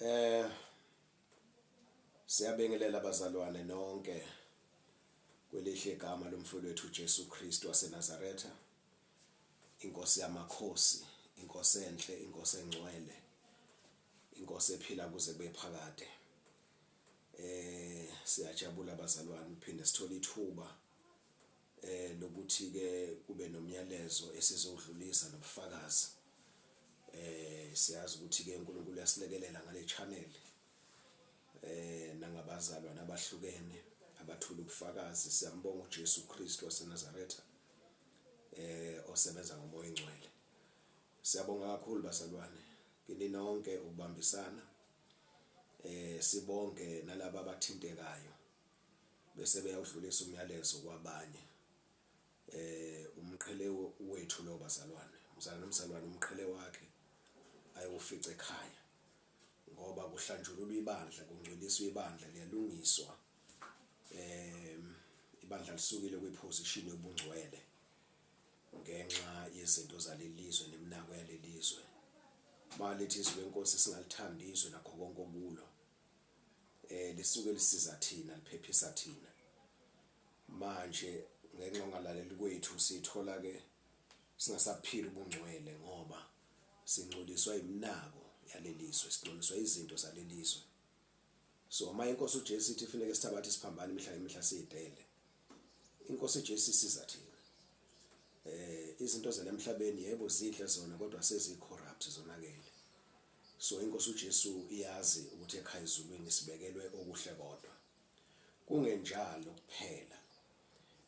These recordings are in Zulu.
Eh Siyabingelela abazalwane nonke kwelihle igama lomfowethu uJesu Kristu waseNazaretha, inkosi yamakhosi, inkosi enhle, inkosi engcwele, inkosi ephila kuze bephakade. Siyajabula abazalwane uphinde sithola ithuba lokuthi ke kube nomyalezo esizodlulisa nobufakazi. Siyazi ukuthi ke uNkulunkulu uyasilekelela ngale channel nangabazalwane abahlukene abathula ubufakazi. Siyambonga uJesu Kristu waseNazaretha osebenza ngomoya engcwele. Siyabonga kakhulu bazalwane kini nonke ukubambisana, sibonke nalabo abathintekayo bese beyawudlulisa umyalezo kwabanye. Umqhele wethu lo bazalwane, nomzalwane umqhele wakhe ayewufica ekhaya ngoba kuhlanjululwa ibandla, kungcweliswa ibandla, liyalungiswa. Ibandla lisukile kwiposition yobungcwele ngenxa yezinto zalelizwe neminako yalelizwe. Malithi izwi lenkosi singalithandi izwe nakho konke okulo, lisuke lisiza thina, liphephisa thina. Manje ngenxa ongalaleli kwethu sithola ke singasaphili ubungcwele ngoba singcoliswa iminako yalelizwe, singcoliswa izinto zalelizwe. So uma inkosi uJesu ithi kufanele sithabathe isiphambano imihla ngemihla siyidele, inkosi uJesu isiza thina. Izinto zalemhlabeni yebo zihle zona kodwa sezicorrupt, zonakele. So inkosi uJesu iyazi ukuthi ekhaya ezulwini sibekelwe okuhle kodwa. Kungenjalo kuphela,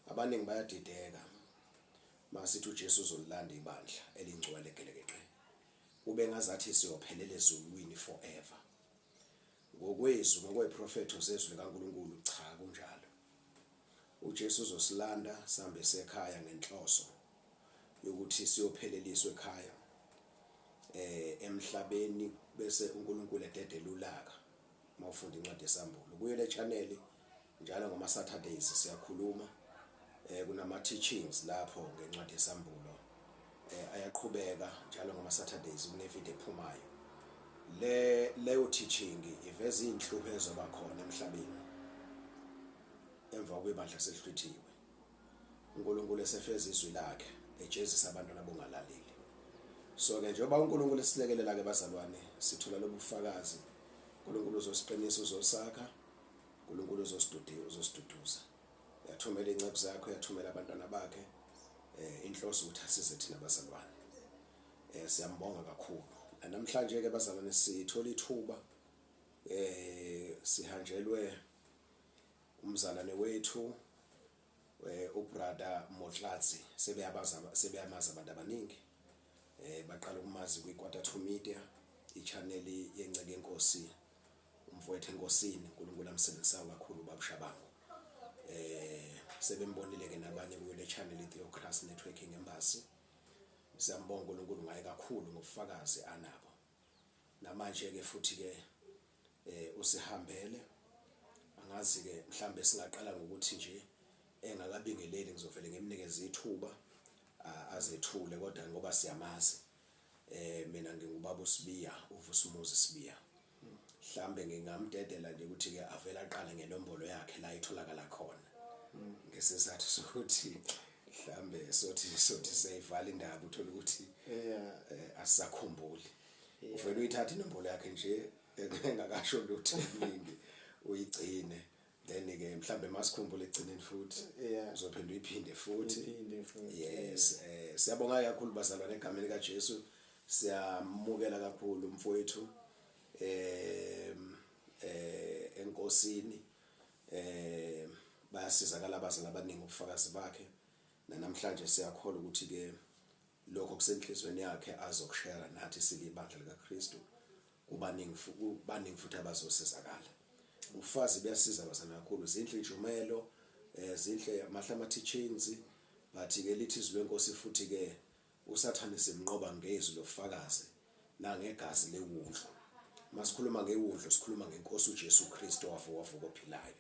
abaningi bayadideka masithi uJesu uzolilanda ibandla elingcwele gelekeqe, kube ngazathi siyophelela ezulwini forever. Ngokwezwi ngokweprofeto zezwi likaNkulunkulu, cha kunjalo. uJesu uzosilanda sihambe sekhaya ngenhloso yokuthi siyopheleliswa ekhaya emhlabeni, bese uNkulunkulu ededela ulaka. Mawufunda incwadi yesambulo kuyo le channel njalo ngama Saturdays siyakhuluma, kunama teachings lapho ngencwadi yesambulo ayaqhubeka njalo ngama Saturdays, kune video ephumayo. Leyo teaching iveza inhlupho ezoba khona emhlabeni emva kwebandla selihlwithiwe. uNkulunkulu esefeza izwi lakhe ejezisa abantu abongalaleli. So ke njengoba uNkulunkulu esilekelela ke bazalwane, sithola lobufakazi. uNkulunkulu uzosiqinisa, uzosakha, uNkulunkulu uzosiduduza. Uyathumela incebo zakho, uyathumela abantwana bakhe, inhloso ukuthi asize thina bazalwane. Siyambonga kakhulu. Namhlanje ke bazalwane sithola ithuba sihanjelwe umzalwane wethu ubrother Motlatsi. Sebeyamazi abantu abaningi, baqala ukumazi kwi-Kwatatu Media, i-channel yenceke yenkosi, umfowethu enkosini. uNkulunkulu amsebenzisayo kakhulu babushabango. Sebembonile ke nabanye kule channel iTheocracy Networking Embassy. Siyambonga uNkulunkulu ngaye kakhulu ngobufakazi anabo. Namanje ke futhi ke usihambele. Angazi ke mhlambe singaqala ngokuthi nje engakabingeleli ngizovela ngemnikeza ithuba azethule, kodwa ngoba siyamazi mina ngingubaba uSibiya, uVusumuzi Sibiya. Mhlambe ngingamdedela nje ukuthi ke avela aqale ngenombolo yakhe la itholakala khona, ngesizathu sokuthi mhlambe sothi seyivala indaba uthola ukuthi asisakhumbuli. Uvela uyithatha inombolo yakhe nje engakasho lutho oluningi uyigcine, then ke mhlambe masikhumbule egcineni futhi uzophinda uyiphinde futhi. Yes, siyabonga kakhulu bazalwane egameni kaJesu. Siyamukela kakhulu umfowethu enkosini. Bayasizakala abazalwane abaningi ubufakazi bakhe. Namhlanje siyakholwa ukuthi ke lokho kusenhlizweni yakhe azokushare nathi silibandla likaKristu. Kubaningi futhi abazosizakala. Ubufazi buyasiza abazalwane kakhulu, zinhle injumelo, zinhle amahlama teachings, but ke lithi izwi lenkosi futhi ke uSathane simnqoba ngezwi lobufakazi nangegazi lewundlu. Masikhuluma ngewundlu sikhuluma ngenkosi uJesu Kristu wavuka ophilayo.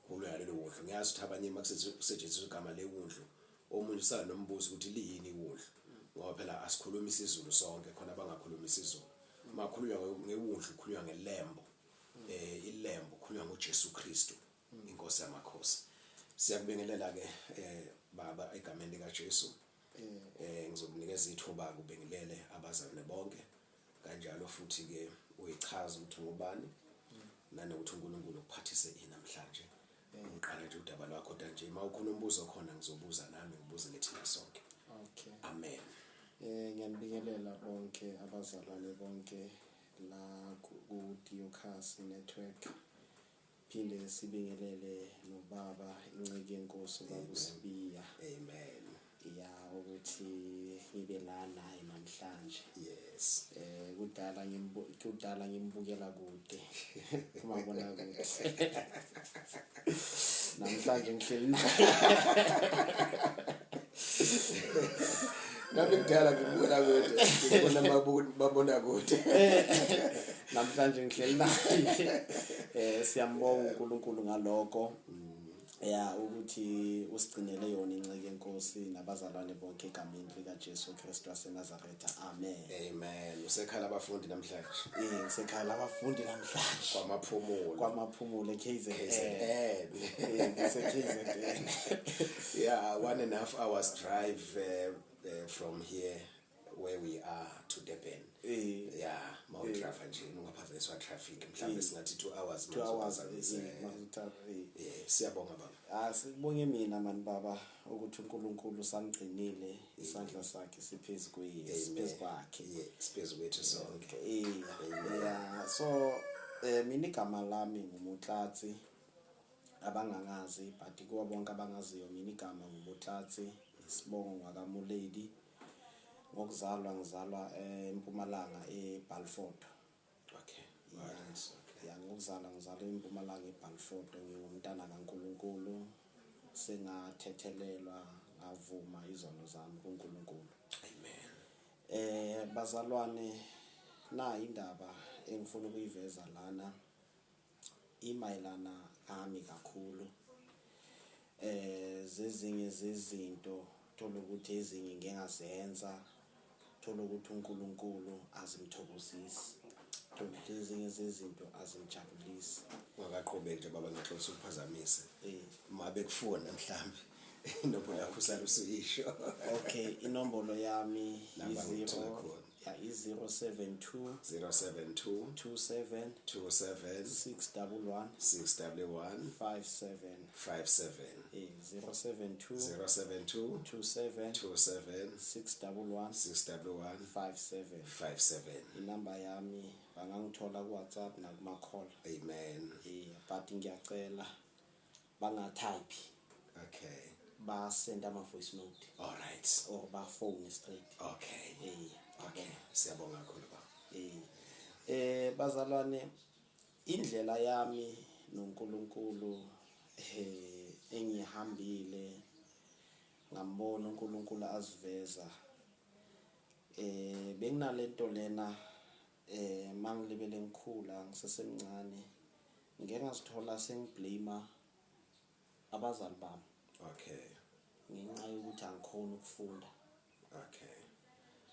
Kuloya lelo wundlu. Ngiyazi ukuthi abanye makusetshenziswa igama lewundlu omunye usala nombuzo ukuthi liyini iwundlu, ngoba phela asikhuluma isiZulu sonke, khona abangakhuluma isiZulu. makhulunywa ngewundlu khulunywa ngelembo ilembo khulunywa ngoJesu Kristu inkosi yamakhosi. Siyakubingelela ke baba egameni lika Jesu. Ngizokunikeza ithuba kubingelele abazalwane bonke kanjalo futhi ke uyichaza ukuthi ngubani nanokuthi uNkulunkulu ukuphathise namhlanje. Ngiqala nje udaba lwakho kodwa nje mawukhona umbuzo khona ngizobuza nami ngibuze lethina sonke. Okay. Amen. Ngiyabingelela bonke abazalwane bonke la ku-Diocas Network. Phinde sibingelele nobaba inceke yenkosi bakuSibiya. Amen. Ya ukuthi ngibe la naye namhlanje. Yes. Kudala ngimbukela kude. Kumabona kude. Namhlanje ngihleli nami kudala ngibuka kude ngibona babona kude. Namhlanje ngihleli naye. Siyambonga uNkulunkulu ngalokho. Ya ukuthi usigcinele yona inceke yenkosi nabazalwane bonke egameni lika Jesu Kristu waseNazaretha. Amen. Amen. Usekhala abafundi namhlanje. Ngisekhala abafundi namhlanje kwamaphumulo KZN. KZN. Yeah, 1.5 hours drive from here where we are to Durban. Yeah, drive nje ungaphazanyiswa traffic mhlawumbe singathi 2 hours. 2 hours. Siyabonga baba. Sibonge mina mani baba ukuthi uNkulunkulu samgcinile isandla sakhe siphezu kwakhe. Siphezu kwethu sonke. Yeah, so mina igama lami nguMutlatsi abangangazi but kuba bonke abangaziyo mina igama nguMutlatsi isibongo ngakaMuledi. Ngizalwa eMpumalanga eBalford. Okay. Yeah, ngizalwa eMpumalanga eBalford. Ngingumntana kaNkulunkulu. Sengathethelelwa ngavuma izono zami kuNkulunkulu. Amen. Bazalwane na indaba engifuna ukuyiveza lana imayelana ngami kakhulu. Zezinye zezinto thola ukuthi ezinye ngingazenza thola ukuthi uNkulunkulu azimthokozisi. Thola ezinye zezinto azimjabulisi. Ungaqhubeki nje baba ngixolisa ukuphazamise. Mabe kufona mhlambi inombolo yakho usala usuyisho. Okay, inombolo yami i0 072 072 27 27 611 611 57 57 072 072 27 27 611 611 57 57. inamba yami bangangithola ku WhatsApp nakuma call. Amen. But ngiyacela bangatype. Okay. Ba send ama voice note. All right. Or ba phone straight. Okay. Okay. Siyabonga kakhulu ba. Bazalwane indlela yami noNkulunkulu engihambile ngambona uNkulunkulu aziveza. Benginalento lena mangilibele ngikhula ngisesemncane ngeke ngazithola sengiblame abazali bami. Okay. Ngenxa yokuthi angikhona ukufunda. Okay.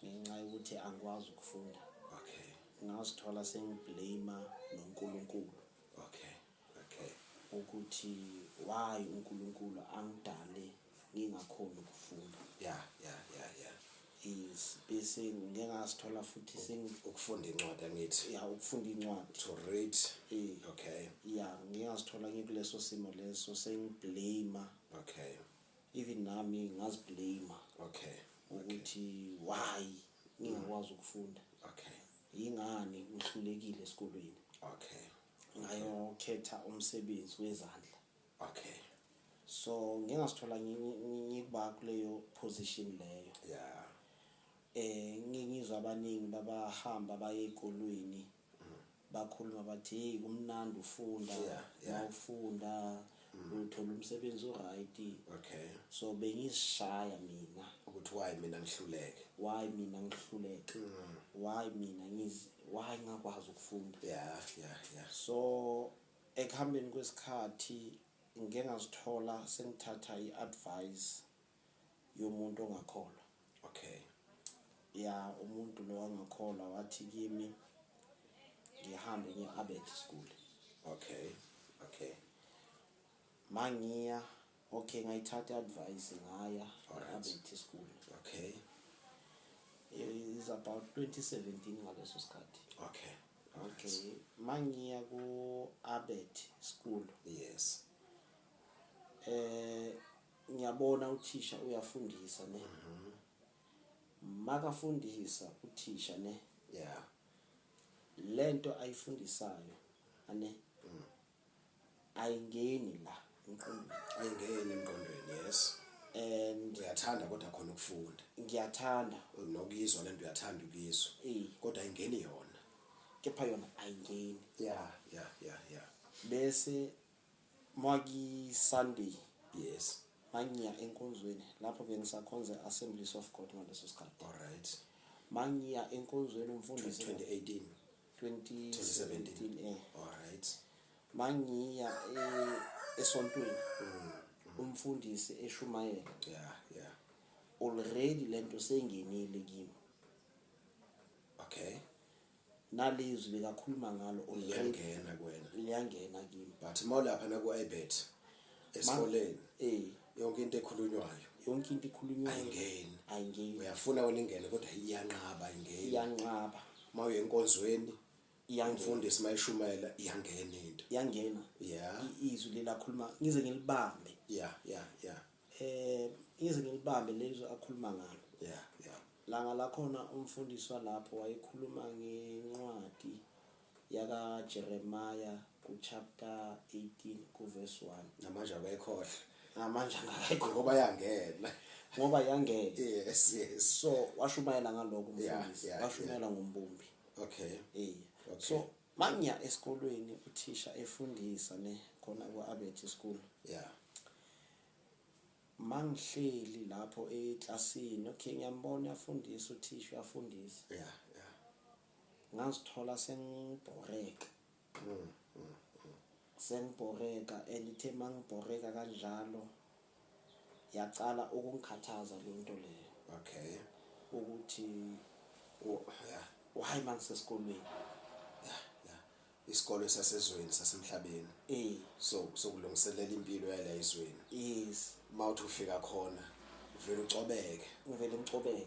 Ngenxa yokuthi angikwazi ukufunda. Okay. Ngazithola sengiblame noNkulunkulu. Okay. Okay. Ukuthi why uNkulunkulu angidale ngingakhona ukufunda. Yeah. Bese ngeke ngazithola futhi ukufunda incwadi angithi. Yeah, ukufunda incwadi. To read. Okay. Yeah, ngeke ngazithola ngikuleso simo leso sengiblame. Okay. Even nami ngaziblame. Okay. Ukuthi why ngingakwazi ukufunda. Okay. Yingani ngihlulekile esikolweni. Okay. Ngayokhetha umsebenzi wezandla. Okay. So ngeke ngasithola ngikuba kuleyo position leyo. Yeah. Ngingizwa abaningi babahamba baye ezikolweni bakhuluma bathi hey kumnandi ufunda mawufunda uthola umsebenzi oright. Okay. So bengizishaya mina ukuthi why mina ngihluleke. Why ngakwazi ukufunda. Yeah. So ekuhambeni kwesikhathi ngeke ngazithola sengithatha iadvice yomuntu ongakholwa. Okay. Ya umuntu lo wangakholwa wathi kimi ngihambe ngiye Abet School. Okay. Mangiya okay ngayithatha advice ngaya Alright. Abet School. Okay. It's about 2017 ngaleso sikhathi. Okay. Okay, mangiya ku Abet School. Yes. Ngiyabona uthisha uyafundisa ne. Makafundisa uthisha ne. Yeah. Lento ayifundisayo ane ayingeni la emqondweni. Ayingeni emqondweni, yes. And Uyathanda kodwa khona ukufunda. ngiyathanda Nokuyizwa lento uyathanda ukuyizwa. Kodwa ayingeni yona. kepha yona ayingeni. Yeah. Bese mwaki Sunday Yes. mangiya enkonzweni lapho bengisakhonza Assemblies of God ngaleso sikhathi. Alright. Mangiya enkonzweni umfundisi 2018. 2017 Alright. mangiya esontweni umfundisi eshumayela Yeah. already lento sengenile kimi Okay. nalizwi bekakhuluma ngalo already Liyangena kuwena. liyangena kimi. But mawulapha na ku Abet esikoleni yonke into ekhulunywayo yonke into ikhulunywayo ayingeni. Uyafuna wena ingene kodwa iyanqaba ingeni. iyanqaba Mawuye enkonzweni iyangena umfundisi mayishumayela iyangena into. yangena Yeah. izwi lelakhuluma ngize ngilibambe Yeah. ngize ngilibambe lezwi akhuluma ngalo. Yeah. Langa lakhona umfundisi walapho wayekhuluma ngencwadi yaka Jeremiah ku chapter 18 ku verse 1. Namanje akayikhohle. Namanje ngakayikho Ngoba yangena. ngoba yangena. Yes. So washumayela ngaloko umfundisi. Yeah. Washumayela ngombumbi. Okay. So mangiya esikolweni uthisha efundisa ne khona ku Abet School. Yeah. Mangihleli lapho eklasini okay ngiyambona yafundisa uthisha uyafundisa. Yeah. Ngazithola sengibhoreka. Sengibhoreka elithe mangibhoreka kanjalo yacala ukungikhathaza lento leyo. Okay. Ukuthi Yeah. why mangisesikolweni. Isikole sasezweni sasemhlabeni. So kulungiselela impilo yala izweni. Yes. Mawuthi ufika khona uvela ucobeke. Ngivele ngicobeke.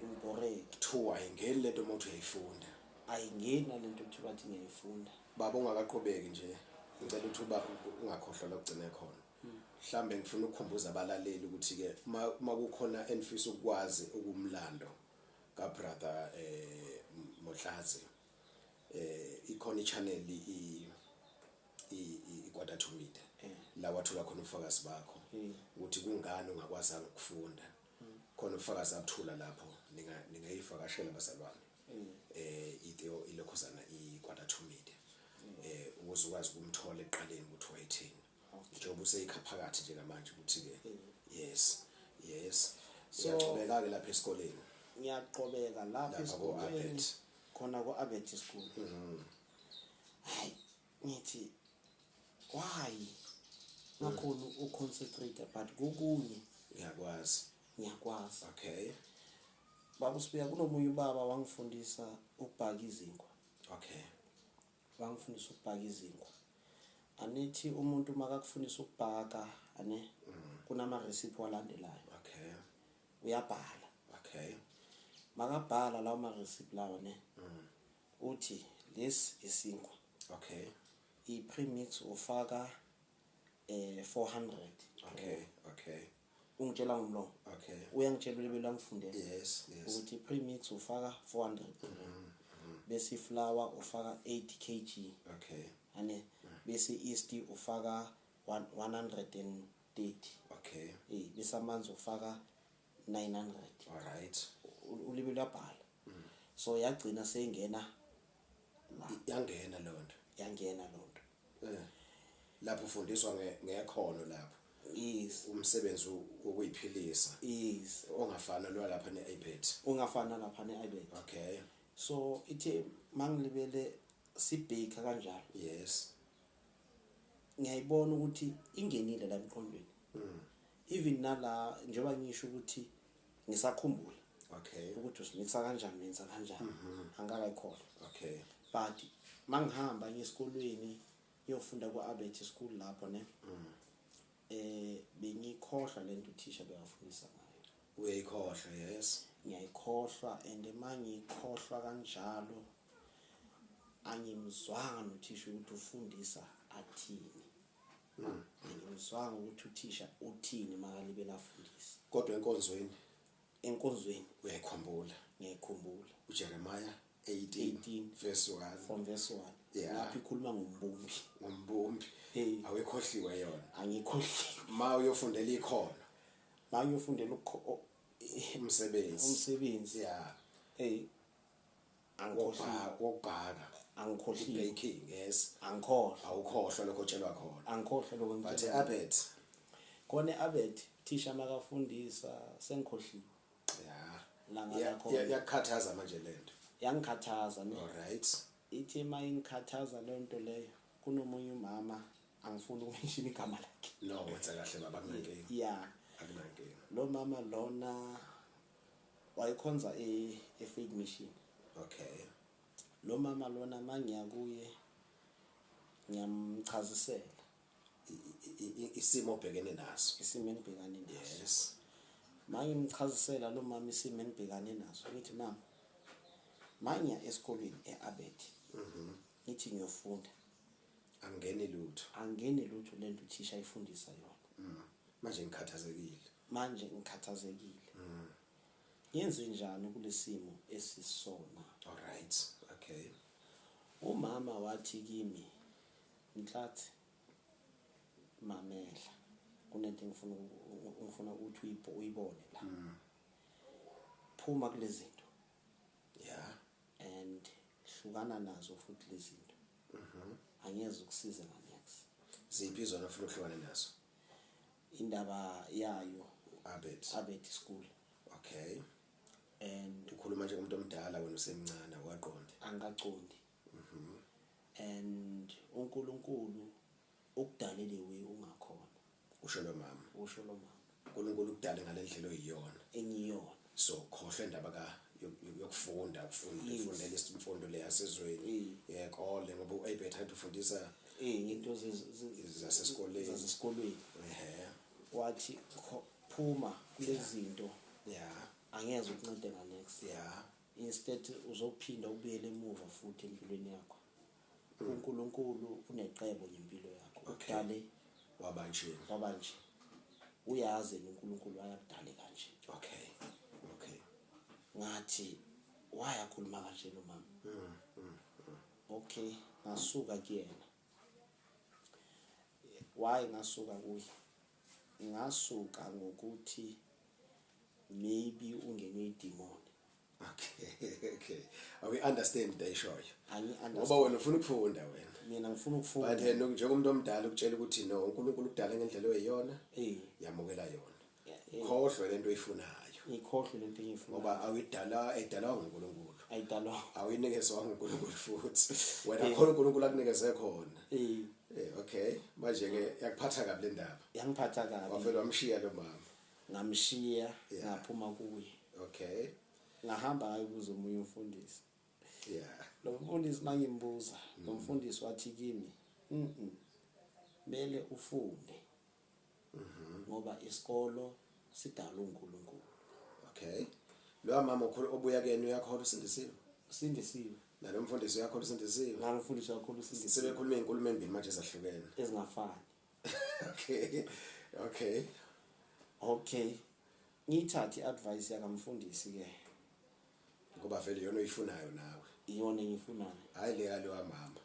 Ngibhoreke. Kuthiwa ayingeni lento mawuthi uyayifunda. Ayingena lento uthi bathi ngiyifunda. Baba ungakaqhubeki nje. Ngicela ukuthi ungakhohlwa lokugcina khona. Mhlambe ngifuna ukukhumbuza abalaleli ukuthi ke makukhona enfisa ukwazi ukumlando ka brother Mohlazi ikhona ichannel ikwata to meet la wathola khona ubufakazi bakho ukuthi kungani ungakwazanga ukufunda khona ubufakazi abuthula lapho ningayifakashela abazalwane iTheo ilokhosana ikwata to meet ukuze ukwazi ukumthola eqaleni ukuthi wayethini njengoba useyikha phakathi njengamanje ukuthi ke yes uyaqhubeka ke lapha esikoleni. Ngiyaqhubeka lapha esikoleni khona ku Abet School. Hayi ngithi why ngakhona uconcentrate but kokunye ngiyakwazi. Okay. Baba sibuya kunomunye ubaba wangifundisa ukubhaka izinkwa. Okay. Wangifundisa ukubhaka izinkwa. Anithi umuntu makakufundisa ukubhaka ane kunama recipe walandelayo. Okay. Uyabhala. Okay. Makabhala lawo ma recipe lawo ne. Uthi this isinkwa. Okay. I-premix ufaka 400. Okay. Ungitshela ngomlomo. Okay. Uyangitshela lebelo ngifundele. Yes. Ukuthi i-premix ufaka 400. Bese iflour ufaka 80 kg. Okay. Ane bese yeast ufaka 130. Okay. Bese amanzi ufaka 900. All right. Ulibelo yabhala. So yagcina seyingena Yangena lonto. Lapho ufundiswa ngekhono lapho. Yes. Umsebenzi wokuyiphilisa. Yes. Ongafana lo lapha neAbet. Ungafana lapha neAbet. Okay. So ithe mangilibele sibake kanjalo. Yes. Ngiyayibona ukuthi ingenile la emqondweni. Even nala njengoba ngisho ukuthi ngisakhumbula. Okay. Ukuthi usimikisa kanjani nenza kanjani. Angakayikhola. Okay. But mangihamba ngesikolweni ngiyofunda kwa-Abet School lapho ne bengikhohlwa lento uthisha bekafundisa ngayo. Uyayikhohlwa, yes. Ngiyayikhohlwa and mangiyikhohlwa kanjalo angimzwanga nothisha ukuthi ufundisa athini. Angimzwanga ukuthi uthisha uthini makalibela afundisa. Kodwa enkonzweni uyayikhumbula. Ngiyayikhumbula. uJeremiah 18 verse 1. From verse 1. Yeah. Lapho ikhuluma ngombumbi. Ngombumbi. Hey. Awuyikhohliwe yona. Angikhohliwe. Ma uyofundela ikhono. Ma uyofundela umsebenzi. Yeah. Hey. Wokubhaka. Angikhohliwe. Baking, yes. Angikhohlwa. Awukhohlwa lokho otshelwa khona. Angikhohlwa lokho But eAbet. Khona eAbet thisha makafundisa sengikhohliwe. Yeah. Yakukhathaza manje lento. Yangikhathaza ne. Alright. Ithi mayingikhathaza lento leyo kunomunye umama angifuni ukumshini igama lakhe. No, wenza kahle baba kunankinga. Yeah. Akunankinga. Lo mama lona wayikhonza eFaith Mission. Okay. Lo mama lona mangiya kuye ngiyamchazisela isimo obhekene naso. Isimo engibhekane naso. Yes. Mangimchazisela lo mama isimo engibhekane naso ukuthi mama mangiya esikolweni eAbet. Ngithi ngiyofunda. Angene lutho lento uthisha ayifundisa yona. Manje ngikhathazekile. Yenze njani kulesimo esisona? Alright. Okay. Umama wathi kimi Nhlathi mamela kunento ngifuna ukuthi uyibone la. Phuma kulezi zinto. Yeah. And hlukana nazo futhi lezi zinto. Angeze ukusiza nganex. Ziphi izona ufuna ukuhlukana nazo? Indaba yayo Abet School. Okay. And ukhuluma nje umuntu omdala wena usemncane waqonda. Angaqondi. And uNkulunkulu ukudalele we ungakhona. Usho lo mama. uNkulunkulu ukudala ngalendlela oyiyona. Engiyona. So khohlwe indaba yokufunda ufundela isimfundo le yasezweni. Yekole ngoba uAbet had ufundisa into zasesikoleni. Wathi phuma kulezi zinto. Yeah. Angeze ukuncede nganex. Yeah. Instead uzophinda ubuyele emuva futhi empilweni yakho. uNkulunkulu uneqebo ngempilo yakho. Udale wabanje. Uyazi uNkulunkulu ayakudala kanje. Okay. Ngathi wayakhuluma kanje lo mama. Okay, ngasuka kuyena. Ngasuka kuye. Ngasuka ngokuthi maybe ungenwe idemon. Okay. We understand they show you. Ngoba wena ufuna ukufunda wena. Mina ngifuna ukufunda. But njengomuntu omdala ukutshela ukuthi no uNkulunkulu ukudala ngendlela oyiyona. Yamukela yona. Khohlwe lento oyifunayo. Ngikhohlwe lento engiyifuna. Ngoba ayidalwa nguNkulunkulu. Ayidalwa. Awuyinikezwa nguNkulunkulu futhi. Wena khona uNkulunkulu akunikeze khona. Okay. Manje ke yakuphatha kabi le ndaba. Yangiphatha kabi. Wafela wamshiya lo mama. Ngamshiya ngaphuma kuye. Okay. Ngahamba ngayibuza umunye umfundisi. Yeah. Lo mfundisi mangimbuza, lo mfundisi wathi kimi, mele ufunde. Ngoba isikolo sidala uNkulunkulu. Okay. Lo mama obuya kuyena uyakholwa usindisiwe. Sindisiwe. Nalo mfundisi uyakholwa usindisiwe. Nalo mfundisi uyakholwa usindisiwe. Sebekhuluma izinkulumo embili manje ezahlukene. Ezingafani. Okay. Ngithathe advice yakamfundisi ke. Ngoba vele yona oyifunayo nawe. Iyona engiyifunayo. Hayi le yalo mama.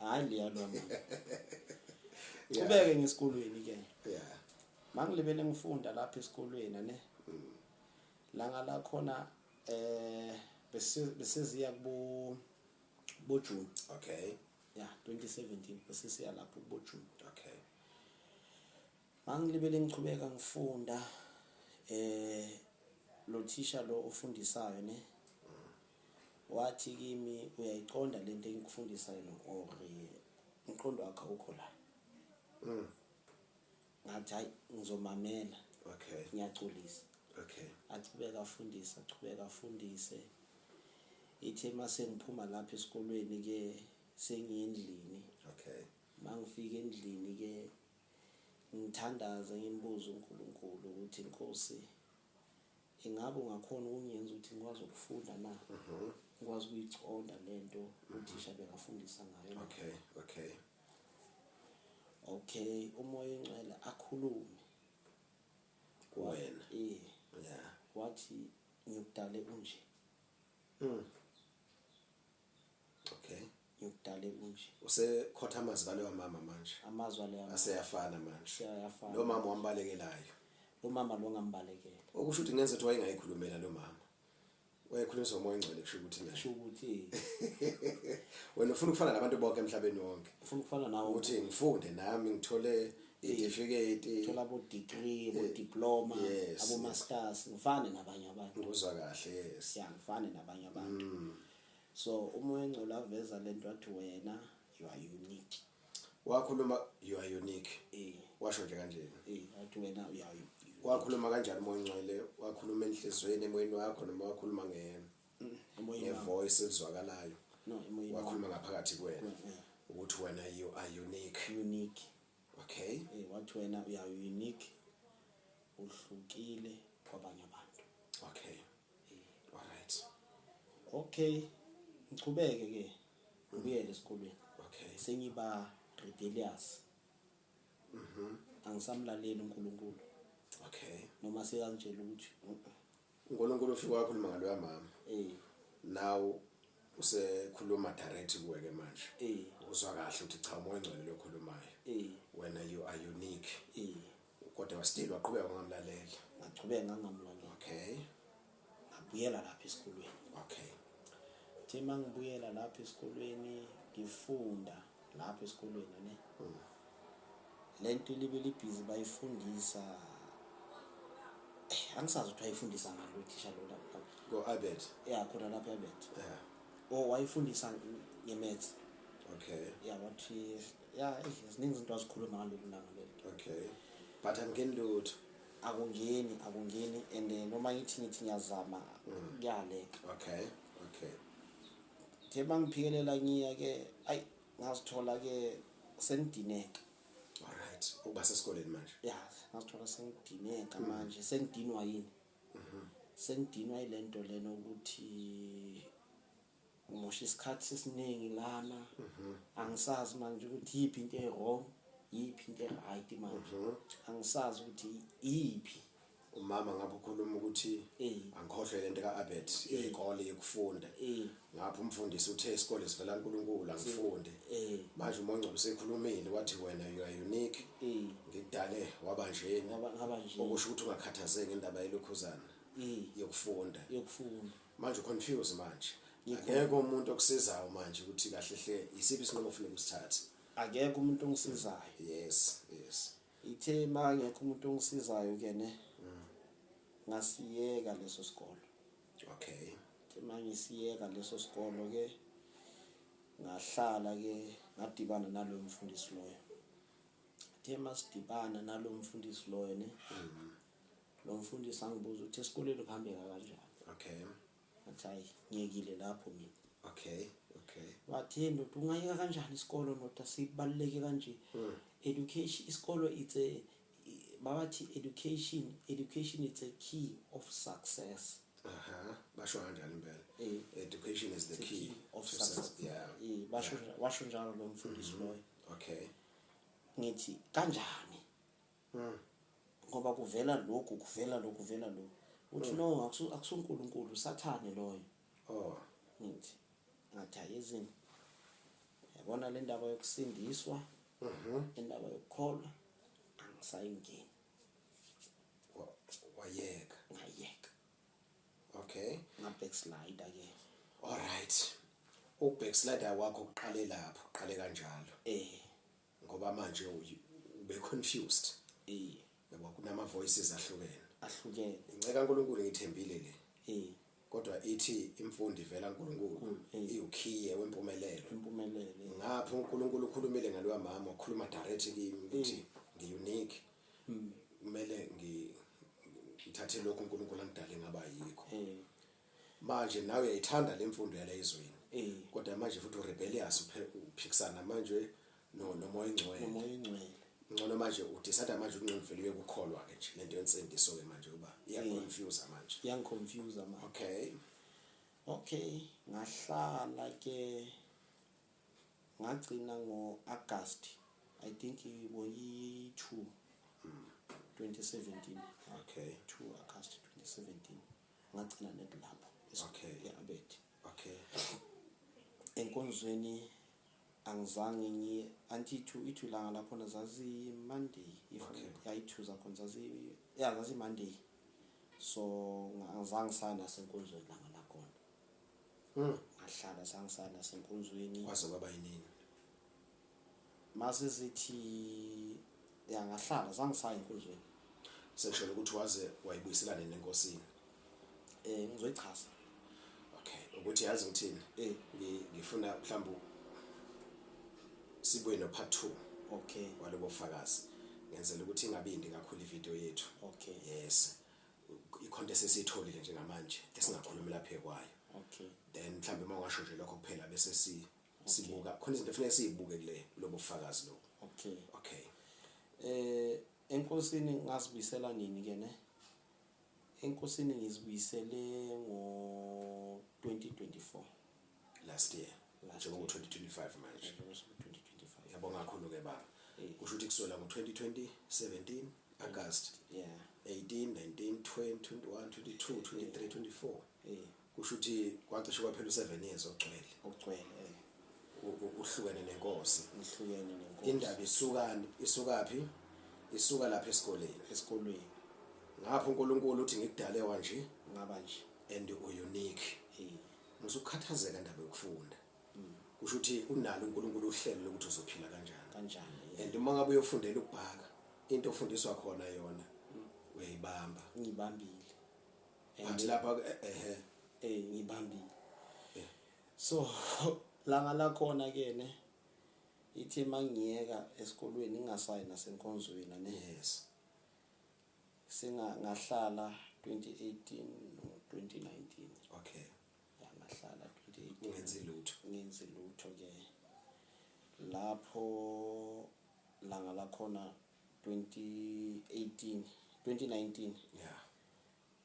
Ubeke ngesikolweni ke. Yeah. Mangilibele ngifunda lapha esikolweni ne. La khona besiziya kubo June. Okay. Yeah, 2017 besisiya lapho kubo June. Okay. Mangilibele ngichubeka ngifunda lo thisha lo ofundisayo ne. Wathi kimi uyayiqonda lento engikufundisayo no umqondo wakho ukho la. Ngathi hayi ngizomamela. Okay. Ngiyaculisa. Okay. Achubeka afundise. Ithe mase ngiphuma lapha esikolweni ke sengiyendlini. Okay. Mangifika endlini ke ngithandaza ngimbuza uNkulunkulu ukuthi Nkosi ingabe ungakhona ukungenza ukuthi ngikwazi ukufunda na? Ngikwazi ukuyiconda lento uthisha bekafundisa ngayo. Okay, okay. Okay, umoya engcwele akhulume Kuwena. Yeah. Wathi ngikudale unje. Okay. Ngikudale unje. Usekhotha amazwi kaleyo mama manje. Amazwi aleyo Aseyafana manje. ayafana. Lo mama wambalekelayo. Lo mama lo ngambalekela. Okusho ukuthi ngenze ukuthi wayengayikhulumela lo mama. Wayekhulunyiswa umoya engcwele kusho ukuthi Kusho ukuthi wena ufuna ukufana nabantu bonke emhlabeni wonke. ufuna ukufana nawe Ukuthi ngifunde nami ngithole certificate, thola abo degree, abo diploma, yes, abo masters, ngifane nabanye abantu. ngizwa kahle, yes. Yeah, ngifane nabanye abantu. So umoya engcwele aveza lento athi wena you are unique. Wakhuluma you are unique. Washo nje kanjeni. Athi wena you are unique. Wakhuluma kanjani umoya engcwele? Wakhuluma enhlizweni emoyeni wakho noma wakhuluma ngevoice elizwakalayo? No, emoyeni. Wakhuluma ngaphakathi kuwena ukuthi wena you are unique. Unique. Okay. Wathi wena you are unique. Uhlukile kwabanye abantu. Okay. All right. Okay. Ngichubeke ke. Ngibuyele esikolweni. Okay. Sengiba rebellious. Angisamlaleli uNkulunkulu. Okay. Noma sekangitshela ukuthi uNkulunkulu ufika wakhuluma ngaloya mama. Now usekhuluma direct kuwe ke manje. Uzwa kahle ukuthi cha umoya engcwele lo khulumayo. Wena you are unique. Kodwa still waqhubeka ngamlalela. Ngachubeka ngangamlalela. Okay. Ngabuyela lapha esikolweni. Okay. Thema ngibuyela lapha esikolweni ngifunda lapha esikolweni ne. Lento libe libhizi bayifundisa. Angisazi ukuthi wayifundisa ngalo uthisha lo lapha. Go Abed. Yeah, khona lapha Abed. Yeah. Wayifundisa ngeMaths. Okay. Yeah, wathi ziningi izinto azikhuluma ngalolu langa lelo. Okay. But angeni lutho. Akungeni and noma ngithi ngiyazama kuyaleka. Okay. Okay. Thema ngiphikelela ngiya ke ngazithola ke sengidineka. All right. Uba sesikoleni manje. Yeah, ngazithola sengidineka manje sengidinwa yini? Sengidinwa ilento lena ukuthi ngimosha isikhathi sesiningi lana. Angisazi manje ukuthi yipi into ewrong, yipi into right manje. Angisazi ukuthi yipi. Umama ngabe ukhuluma ukuthi angikhohlwe lento kaAbed ikole yokufunda. Ngapha umfundisi uthe isikole sivela kuNkulunkulu angifunde. Manje umoya engcwele usekhulumile wathi wena you are unique. Ngikudale wabanjeni. Okusho ukuthi ungakhathazeki indaba yelokhuzana. Yokufunda. Manje confuse manje. Akekho umuntu okusizayo manje ukuthi kahle hle isiphi isinqumo ofuneka usithathe. Akekho umuntu ongisizayo. Yes. Ithe mangekho umuntu ongisizayo ke ne. Ngasiyeka leso sikolo. Okay. Mangisiyeka leso sikolo ke ngahlala ke ngadibana nalo mfundisi loyo. Thema sidibana nalo mfundisi loyo ne. Lo mfundisi angibuza ukuthi esikoleni kuhambeka kanjani. Okay. Athi ngiyekile lapho mina. Okay. Wathi ndoda ungayeka kanjani isikolo ndoda sibaluleke kanje. Education isikolo babathi education is a key of success. Basho kanjani impela? Education is the key of success. Yeah. Washo njalo lo mfundisi loyo. Okay. Ngithi kanjani? Ngoba kuvela lokhu. Uthi no akusunkulunkulu sathane loyo. Ngithi ngathi ayizini. Yabona le ndaba yokusindiswa. Indaba yokukholwa angisayingeni. Wayeka. Ngayeka. Okay. Ngabackslide ke. All right. Ubackslide wakho uqale lapho, uqale kanjalo. Ngoba manje ube confused. Yabo kunama voices ahlukene. Inceka uNkulunkulu ngithembile le. Kodwa ithi imfundo ivela kuNkulunkulu iwukhiye wempumelelo. Ngapha uNkulunkulu ukhulumile ngaloya mama ukhuluma direct kimi ukuthi ngiunique. Kumele ngithathe lokho uNkulunkulu angidale ngaba yikho. Manje nawe uyayithanda lemfundo yala ezweni. kodwa manje futhi urebellious uphikisana manje nomoya ingcwele nomoya ingcwele ngcono manje udecide manje ungcwele uyekukholwa ke nje lento yensindiso ke manje kuba iyaconfuse manje iyangiconfuse manje. okay Ngahlala ke ngagcina ngo-August I think boyi 2 2017 okay 2 August 2017 ngagcina lapho eAbet. Enkonzweni angizange ngiye anti ilanga lapho zazi Monday if yayi2 zakhona zazi Monday, so angizange sana senkonzweni langa lakhona ngahlala sangisana senkonzweni kwaze kwaba yinini mase sithi ngahlala sangisaya enkonzweni seshona ukuthi waze wayibuyiselana nenkosini ngizoyichaza ukuthi yazi ngithini ngifuna mhlawumbe sibuye no part 2 walobo bufakazi ngenzela ukuthi ingabindi kakhulu ivideo yethu yes icontent sesitholile njengamanje esingakhuluma lapha ekwayo then mhlawumbe mawasho nje lokho kuphela bese sibuka khona izinto efanele sizibuke kule lobo bufakazi lo enkosini ngasibuyisela nini ke ne enkosini ngizibuyisele ngo 2024 last year njengoba 2025 manje yabonga kakhulu ke baba kusho ukuthi kusola ngo 2020 17 August 18 19 20 21 22 23 24 kusho ukuthi kwacishe kwaphela u7 years ogcwele uhlukene nenkosi indaba isukaphi isuka lapha esikoleni ngapho uNkulunkulu uthi ngikudalewa nje ngaba nje and unique musukhathazeka indaba yokufunda kusho ukuthi unalo uNkulunkulu uhlelo lokuthi uzophila kanjani and uma ngabe uyofundela ukubhaka into ofundiswa khona yona uyayibamba ngibambile athi lapha ngibambile so langa la khona ke ne ithi mangiyeka esikolweni ngingasayi nasenkonzweni yes ngahlala 2018 no 2019 ngahlala 2018 ngenze lutho ke lapho langa la khona 2019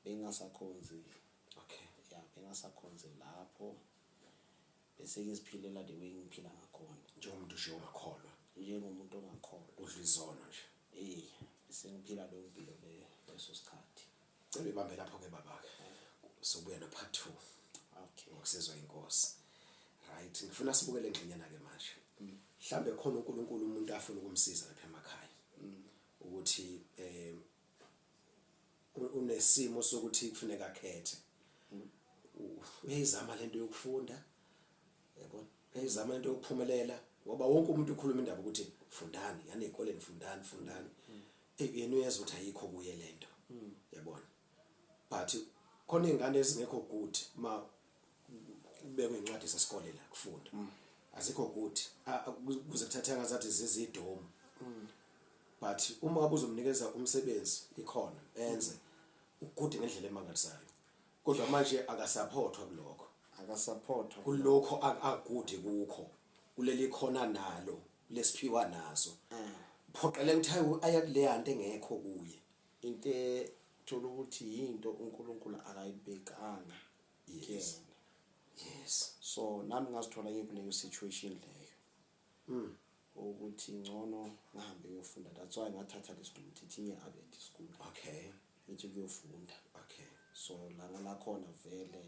bengasakhonzi bengasakhonzi lapho bese ngiziphilela the way ngiphila ngakhona njengomuntu nje njengomuntu ongakholwa udla izono nje bese ngiphila lo mpilo leso sikhathi cela ibambe lapho ke babake sobuya no part 2 ngokusizwa inkosi right ngifuna sibukele ngcinyana ke manje mhlambe khona uNkulunkulu umuntu afuna ukumsiza lapha emakhaya ukuthi unesimo sokuthi kufuneka akhethe uyayizama lento yokufunda yabona uyayizama lento yokuphumelela ngoba wonke umuntu ukhuluma indaba ukuthi fundani yani ezikoleni fundani yena uyezwa ukuthi ayikho kuye lento yabona but khona izingane ezingekho good ma ubekwe incwadi sesikole la kufunda azikho good kuze kuthatha ngazathi zizidomo but uma ngabe uzomnikeza umsebenzi ikhona enze ukude ngendlela emangalisayo kodwa manje akasupportwa kulokho kulokho akude kukho kuleli khona nalo lesiphiwa naso phoqele ukuthi ayakuleya into engekho kuye into thola ukuthi into uNkulunkulu akayibekanga yes so nami ngazithola ngikuleyo situation leyo ukuthi ngcono ngihambe uyofunda that's why ngathatha lesinto ukuthi ngiAbet school ngithi kuyofunda so lana la khona vele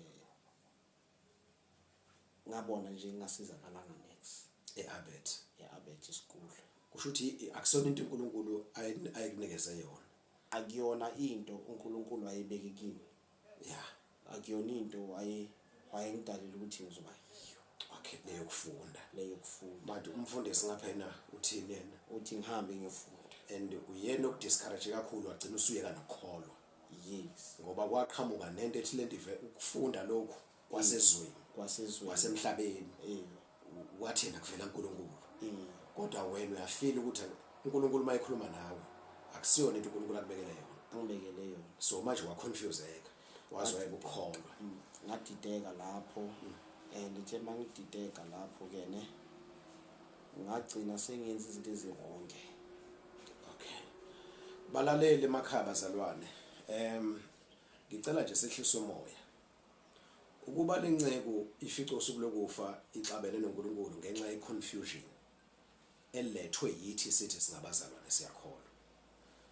ngabona nje ngasizakalanga next eAbet school kusho ukuthi akusona into uNkulunkulu ayikunikeze yona akuyona into uNkulunkulu ayibeke kimi akuyona into wayengidalile ukuthi ngizoba leyo kufunda manje umfundisi ngaphena uthini yena uthi ngihambe ngiyofunda and uyena okudiscourage kakhulu wagcina usuyeka nokukholwa ngoba kwaqhamuka nento ethi lento ukufunda lokhu kwasezweni kwasemhlabeni wathena kuvela uNkulunkulu kodwa wena uyafila ukuthi uNkulunkulu mayikhuluma nawe akusiyona into uNkulunkulu angibekele yona so manje waconfuseka wazwa ukukholwa ngadideka lapho lithe mangidideka lapho ke ne ngagcina sengenza izinto ezironke. Okay. Balaleli emakhaya bazalwane. Ngicela nje sehlisa umoya. Ukuba lenceko ifico usuku lokufa ixabene noNkulunkulu ngenxa yeconfusion elethwe yithi sithi singabazalwane siyakholwa.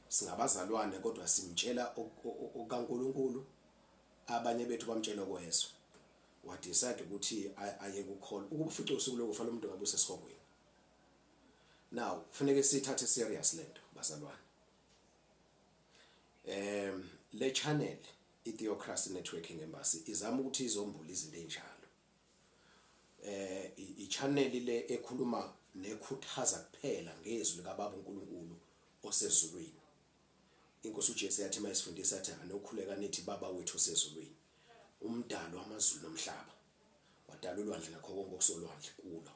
Singabazalwane kodwa simtshela okaNkulunkulu, abanye bethu bamtshela kwezwe. Wadecide ukuthi ayeke ukukholwa. Ukufica usuku lokufa lomuntu ngabe usesihogweni. Now, kufanele sithathe serious lento bazalwane. Le channel iTheocracy Networking Embassy izama ukuthi izombula izinto enjalo. I-channel le ekhuluma nekhuthaza kuphela ngezwi likaBaba uNkulunkulu osezulwini. Inkosi uJesu yathi mayisifundisa athi anokhuleka nithi Baba wethu osezulwini. Umdali wamazulu nomhlaba. Wadala ulwandle nakho konke okusolwandle kulo.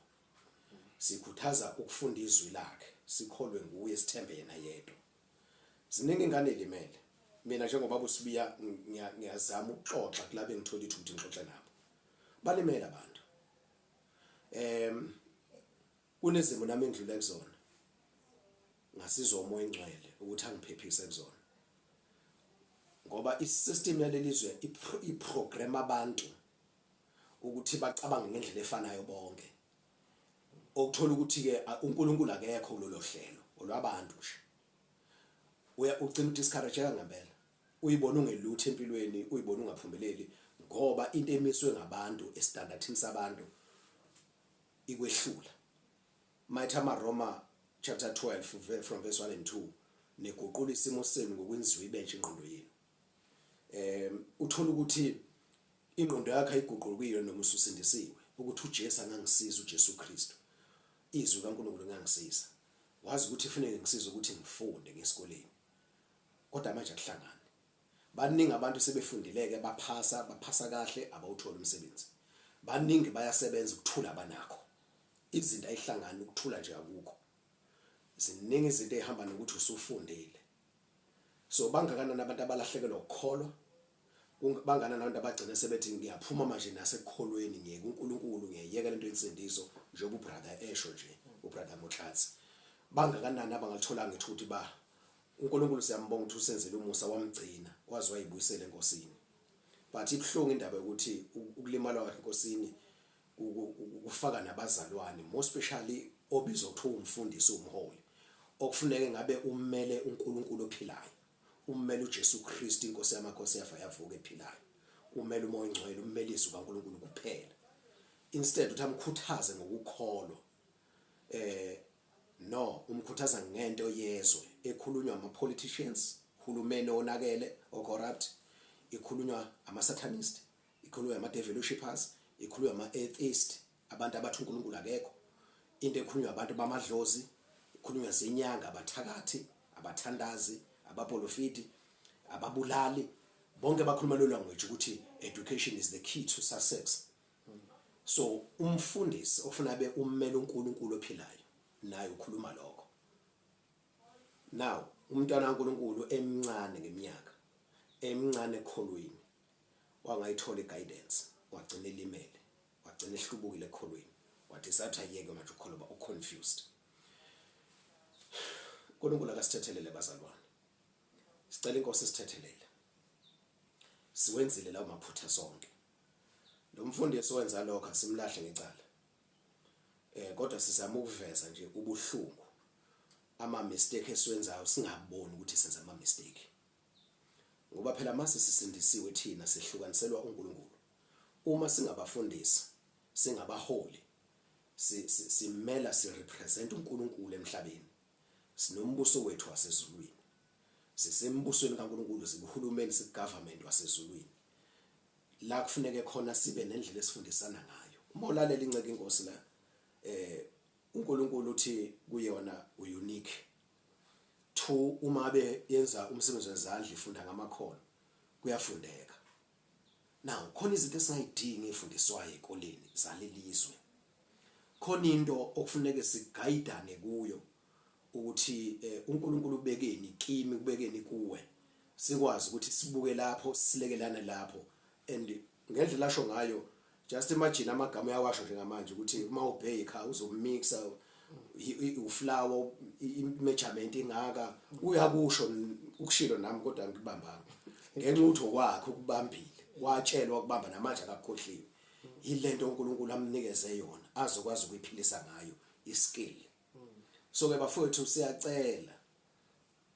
Sikhuthaza ukufunda izwi lakhe, sikholwe nguye, sithembe yena yedwa. Ziningi ingane elimele. Mina njengoba usibiya ngiyazama ukuxoxa kulabe ngithola ithuthi ngixoxe nabo. Balimele abantu. Kunezimo nami engidlule kuzona. Ngasizwa umoya engcwele ukuthi angiphephise kuzona. Ngoba isystem yalelizwe iprogram abantu ukuthi bacabange ngendlela efanayo bonke. Okuthola ukuthi ke uNkulunkulu akekho kulolu hlelo olwabantu nje. Ucima discourage ngempela. Uyibona ungelutho empilweni, uyibona ungaphumeleli ngoba into emiswe ngabantu estandardini sabantu ikwehlula. Mayithama Roma chapter 12 from verse 1 and 2 neguqula isimo senu ngokwenziwa ibentshe ingqondo yenu. Uthola ukuthi ingqondo yakhe ayiguqulukile noma ususindisiwe ukuthi uJesu angangisiza uJesu Kristu. Izwi kaNkulunkulu ngangisiza. Wazi ukuthi kufanele ngisize ukuthi ngifunde ngesikoleni. Kodwa manje akuhlangani. Baningi abantu sebefundileke baphasa kahle abawuthola umsebenzi. Baningi bayasebenza ukuthula abanakho. Izinto ayihlangani ukuthula nje akukho. Ziningi izinto ezihamba nokuthi usufundile. So bangakanani abantu abalahlekelwa ukukholwa. Bangakanani abantu abagcina sebethi ngiyaphuma manje nasekukholweni ngiyeke uNkulunkulu ngiyeka lento yensindiso njengoba ubrother esho nje ubrother Motlatsi. Bangakanani abangalitholanga ithuthi ba uNkulunkulu siyambonga ukuthi usenzele umusa wamgcina wazi wayibuyisela enkosini. But ibhlungu indaba ukuthi ukulimala kwakhe enkosini kufaka nabazalwane, more especially obizwa ukuthiwa umfundisi umholi. Okufuneka ngabe ummele uNkulunkulu ophilayo. Ummele uJesu Kristu inkosi yamakhosi yavuka ephilayo. Ummele umoya ongcwele, ummele izwi kaNkulunkulu kuphela. Instead uthi amkhuthaze ngokukholwa. No, umkhuthaza ngento yezwe ekhulunywa ama-politicians, hulumeni onakele o-corrupt, ikhulunywa ama-satanist, ikhulunywa ama-devil worshippers, ikhulunywa ama-atheist, abantu abathi uNkulunkulu akekho. Into ekhulunywa abantu bamadlozi, ikhulunywa zinyanga, abathakathi, abathandazi, abapolifiti, ababulali. Bonke bakhuluma lo language ukuthi education is the key to success. So umfundisi ofuna be ummeli uNkulunkulu ophilayo naye ukhuluma lokho. Now umntwana kaNkulunkulu emncane ngeminyaka, emncane ekholweni, wangayithola guidance, wagcina elimele, wagcina ehlubukile ekholweni, wathi sathi ayeke manje ukukholwa uconfused. uNkulunkulu akasithethelele bazalwane. Sicela inkosi sithethelele. Siwenzile lawo maphutha sonke. Lo mfundisi owenza lokho asimlahle ngecala. Kodwa sizama ukuveza nje ubuhlungu ama mistake esiwenzayo singaboni ukuthi senza ama mistake. Ngoba phela mase sisindisiwe thina sehlukaniselwa uNkulunkulu. Uma singabafundisi, singabaholi, simela sirepresent uNkulunkulu emhlabeni. Sinombuso wethu wasezulwini. Sisembusweni kaNkulunkulu, sibuhulumeni sigovernment wasezulwini. La kufuneke khona sibe nendlela esifundisana ngayo. Uma ulalela inceke inkosi la uNkulunkulu uthi kuyona unique. Two, uma be yenza umsebenzi wezandla ifunda ngamakhono kuyafundeka. Now khona izinto esingayidingi efundiswayo ekoleni zalelizwe. Khona into okufuneka sigayidane kuyo ukuthi uNkulunkulu ubekeni kimi ubekeni kuwe. Sikwazi ukuthi sibuke lapho silekelana lapho and ngendlela asho ngayo just imagine amagama uyawasho njengamanje ukuthi uma ubheka uzomixa uflower imeasurement ingaka uyakusho ukushilo nami kodwa ngibambanga ngenxa ukuthi okwakhe ukubambile watshelwa ukubamba namanje akakhohliwe ilento uNkulunkulu amnikeze yona azokwazi ukuyiphilisa ngayo iskill. So ke bafowethu siyacela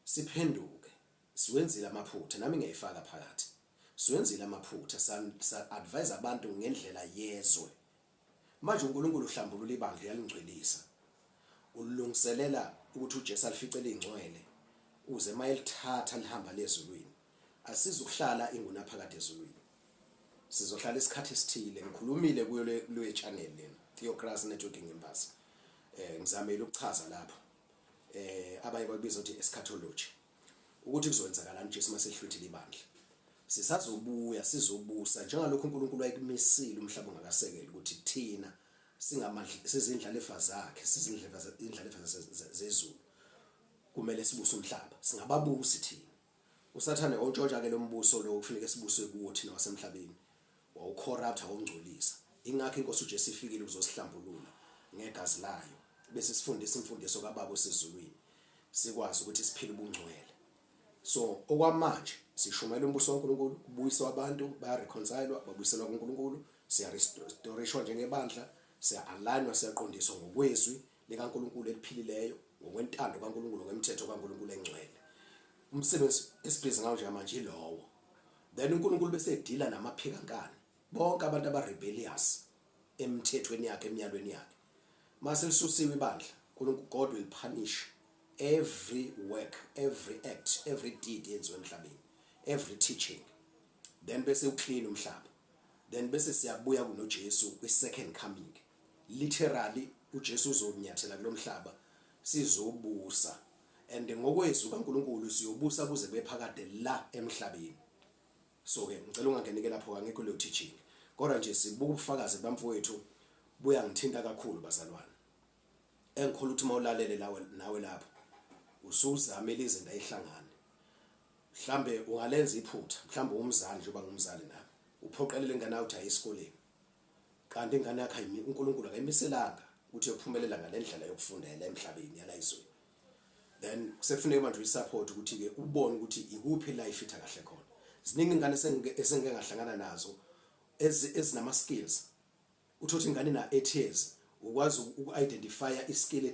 siphenduke siwenzile amaphutha nami ngiyayifaka phakathi siwenzile amaphutha sa advise abantu ngendlela yezwe manje uNkulunkulu uhlambulula ibandla yalingcwelisa ulungiselela ukuthi uJesu alificele ingcwele uze mayelithatha lihamba lezulwini asizukuhlala inguna phakathi ezulwini sizohlala isikhathi esithile ngikhulumile kuyo le channel lena Theocracy Networking Embassy ngizamela ukuchaza lapho abaye babiza ukuthi eschatology ukuthi kuzowenzakalani Jesu masehlwithile ibandla sisazobuya sizobusa njengalokho uNkulunkulu ayikumisile umhlaba ungakasekeli ukuthi thina sizindlalifa zakhe sizindlalifa zezulu kumele sibuse umhlaba singababusi thina usathane ontshontsha ke lo mbuso lo kufanele sibuswe kuwo thina wasemhlabeni wawucorrupt awungcolisa ingakho inkosi uJesu ifikile ukuzosihlambulula ngegazi layo bese sifundisa imfundiso kaBaba sezulwini sikwazi ukuthi siphile ubungcwele. So okwamanje sishumela umbuso kaNkulunkulu kubuyiswa abantu baya reconcile babuyiselwa kuNkulunkulu siya restoreshwa njengebandla siya alignwa siyaqondiswa ngokwezwi likaNkulunkulu eliphilileyo ngokwentando kaNkulunkulu ngomthetho kaNkulunkulu engcwele. Umsebenzi esibhizi ngawo nje manje ilowo then uNkulunkulu bese edila namaphikankani bonke abantu abarebellious emthethweni yakhe emyalweni yakhe mase lisusiwe ibandla God will punish every work, every act, every deed yenziwe emhlabeni, every teaching. Then bese uclean umhlaba. Then bese siyabuya kunoJesu kwi-second coming. Literally uJesu uzonyathela kulomhlaba sizobusa. And ngokwezwi kaNkulunkulu siyobusa kuze bephakade la emhlabeni. So ke ngicela ungangenike lapho angekho leyo teaching. Kodwa nje sibuka ubufakazi bamfowethu buya ngithinta kakhulu bazalwane. Engikhulu ukuthi mawulalele nawe lapho usuzamela izinto ayihlangane mhlambe ungalenza iphutha mhlambe umzali njengoba ngumzali nami uphoqelele ingane yakho ayisikoleni kanti ingane yakho uNkulunkulu akayimiselanga ukuthi uyophumelela ngalendlela yokufundela emhlabeni yalayizweni then kusefuneka manje uyisupport ukuthi ke ubone ukuthi ikuphi life itha kahle khona ziningi ingane esengeke ngahlangana nazo ezinama skills uthothi ingane na 8 years ukwazi uku-identify iskill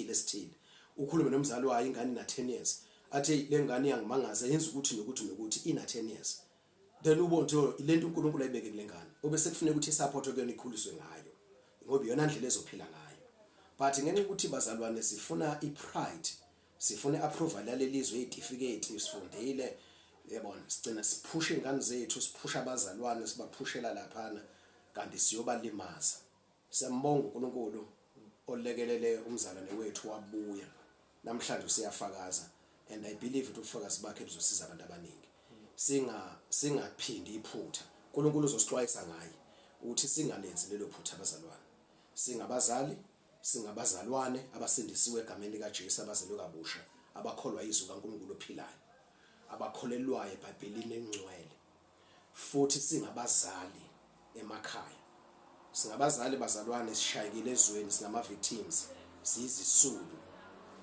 esithile ukhulume nomzali wayo ingane na 10 years athi le ngane yangimangaza yenza ukuthi nokuthi ina 10 years then ubone ukuthi lento uNkulunkulu ayibeke kule ngane obese kufuneka ukuthi isupport okuyona ikhuliswe ngayo ngoba iyona ndlela ezophila ngayo but ngenxa ukuthi bazalwane sifuna ipride sifuna approval yalelizwe certificate sifundile yabona sigcina siphusha ingane zethu siphusha abazalwane sibaphushela laphana kanti siyobalimaza. Siyambonga uNkulunkulu olekelele umzalwane wethu wabuya namhlanje usiyafakaza and I believe ukuthi ubufakazi bakhe buzosiza abantu abaningi singaphindi iphutha uNkulunkulu uzosixwayisa ngaye ukuthi singalenzi lelo phutha abazalwane singabazalwane abasindisiwe egameni likaJesu abazelwe kabusha abakholwa izwi kaNkulunkulu ophilayo abakholelwayo eBhayibhelini engcwele futhi singabazali emakhaya singabazali bazalwane sishayekile ezweni sinama victims sizisulu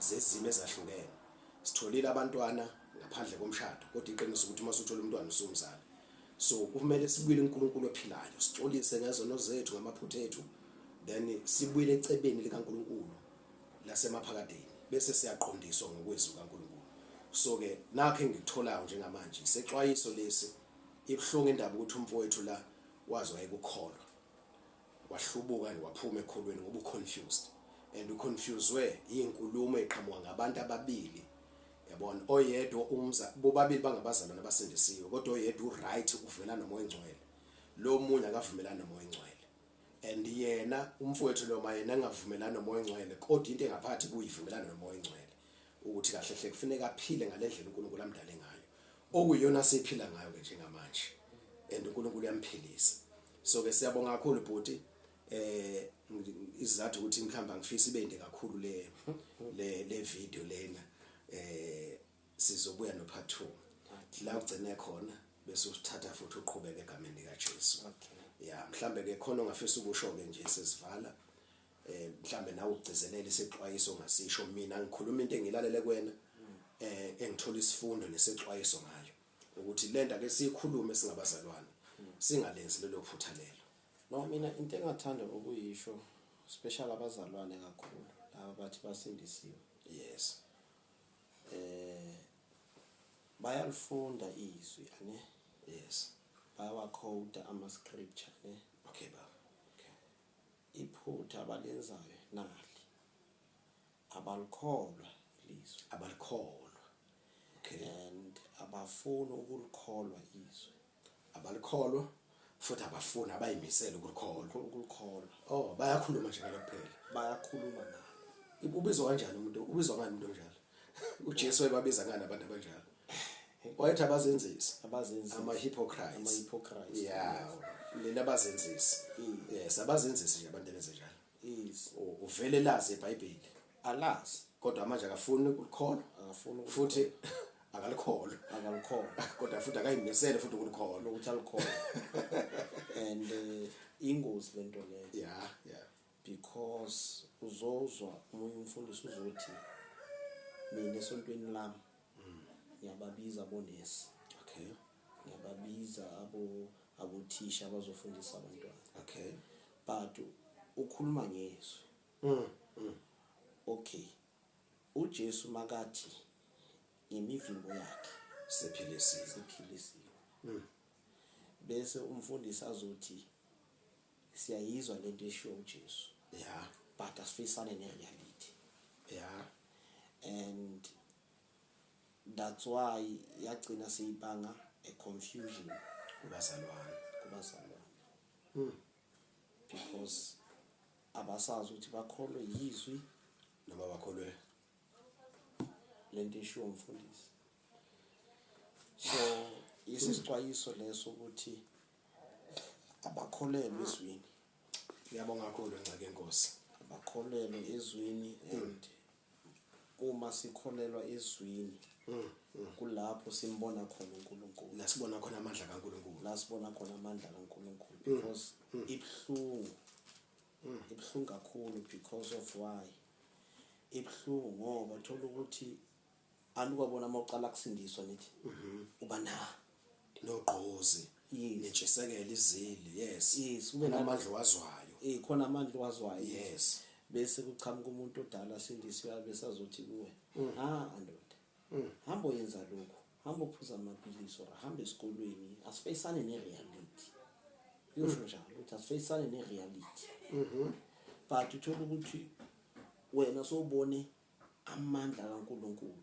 zezimo ezahlukene sitholile abantwana ngaphandle komshado kodwa iqiniso ukuthi masuthola umntwana usumzali so kumele sibuyele uNkulunkulu ophilayo sixolise ngezono zethu ngamaphutha ethu then sibuyele ecebeni likaNkulunkulu lasemaphakadeni bese siyaqondiswa ngokwezwi kaNkulunkulu. So ke nakho engikutholayo njengamanje isexwayiso lesi ibhlungu indaba ukuthi umfowethu la wazi wayekukholwa wahlubuka waphuma ekholweni ngoba uconfused and uconfusedwe inkulumo eqhamuka ngabantu ababili yabona oyedwa bobabili bangabazalwana abasindisiwe kodwa oyedwa uright uvela nomoya engcwele lo munye akavumelana nomoya engcwele and yena umfowethu lo mayena engavumelana nomoya engcwele kodwa into engaphathi kuyivumelana nomoya engcwele ukuthi kahle hle kufanele aphile ngalendlela uNkulunkulu amdale ngayo okuyona siphila ngayo ke njengamanje and uNkulunkulu uyamphilisa. So ke siyabonga kakhulu bhuti izathu ukuthi mhlawumbe angifisi ibende kakhulu le video lena sizobuya no part 2 la ugcine khona bese usithatha futhi uqhubeke egameni likaJesu. ya mhlambe ke khona ongafisa ukusho ke nje sesivala mhlambe nawe ugcizelela isexwayiso ngasisho mina ngikhuluma into engilalele kuwena engithola isifundo nesexwayiso ngayo ukuthi lento ake sikhulume singabazalwane singalenzi lelo phutha lelo. No, mina into engathanda ukuyisho special abazalwane kakhulu laba bathi basindisiwe. Yes. Bayalifunda izwi ane. Yes. Bayawakhoda ama scripture ne. Okay baba. Iphutha abalenzayo nali abalikholwa ilizwe, Abalikholwa. Okay. and abafuni ukulikholwa izwe, Abalikholwa futhi abafuni abayimisela ukulikholwa. Oh bayakhuluma nje ngalo kuphela. Bayakhuluma ngalo. Ubizwa kanjani umuntu? Ubizwa ngani umuntu onjalo? UJesu wayebabiza ngani abantu abanjalo? Wayethi abazenzisi, ama-hypocrites. Ama-hypocrites. Yeah. Lena abazenzisi. Yes, abazenzisi nje abantu abenzenjalo. Is Uvele lazi eBhayibheli. alazi, Kodwa manje akafuni ukulikholwa. akafuni Futhi akalikholwa. akalikholwa Kodwa futhi akayimisele futhi ukulikholwa. ukuthi alikholwa. And ingozi lento leyo, Yeah. because uzozwa umunye umfundisi uzothi mina esontweni lami ngiyababiza abonesi, Okay. ngiyababiza abothisha abazofundisa abantwana, Okay. but ukhuluma ngezwi. Okay, uJesu makathi imivimbo yakhe Sephilisiwe. siphilisiwe, bese umfundisi azothi siyayizwa lento eshiwo uJesu, Yeah. but asifisane nereality. Yeah. And that's why yagcina seyibanga a confusion Kubazalwane. kubazalwane, because abasazi ukuthi bakholwe yizwi Noma bakholwe. lento eshiwo umfundisi. So isixwayiso leso ukuthi abakholelwe ezwini, Ngiyabonga kakhulu Ncake Nkosi. abakholelwe ezwini, and uma sikholelwa ezwini kulapho simbona khona uNkulunkulu, La sibona khona amandla kaNkulunkulu. la sibona khona amandla kaNkulunkulu, because ibhlungu kakhulu. Because of why ibhlungu? Ngoba thola ukuthi anukabona mawuqala kusindiswa nithi uba na Nogqozi. yes, Nentshisekelo izili. Yes. yes, Ube namandla wazwayo. khona amandla wazwayo. Yes. Bese kuchamuka umuntu odala asindisiwe bese azothi kuwe ndoda, hamba yenza lokhu, hamba uphuza amaphilisi, or hamba esikolweni, asifeyisane nereality. Yosho njalo ukuthi asifeyisane nereality. But uthola ukuthi wena sowubone amandla kaNkulunkulu,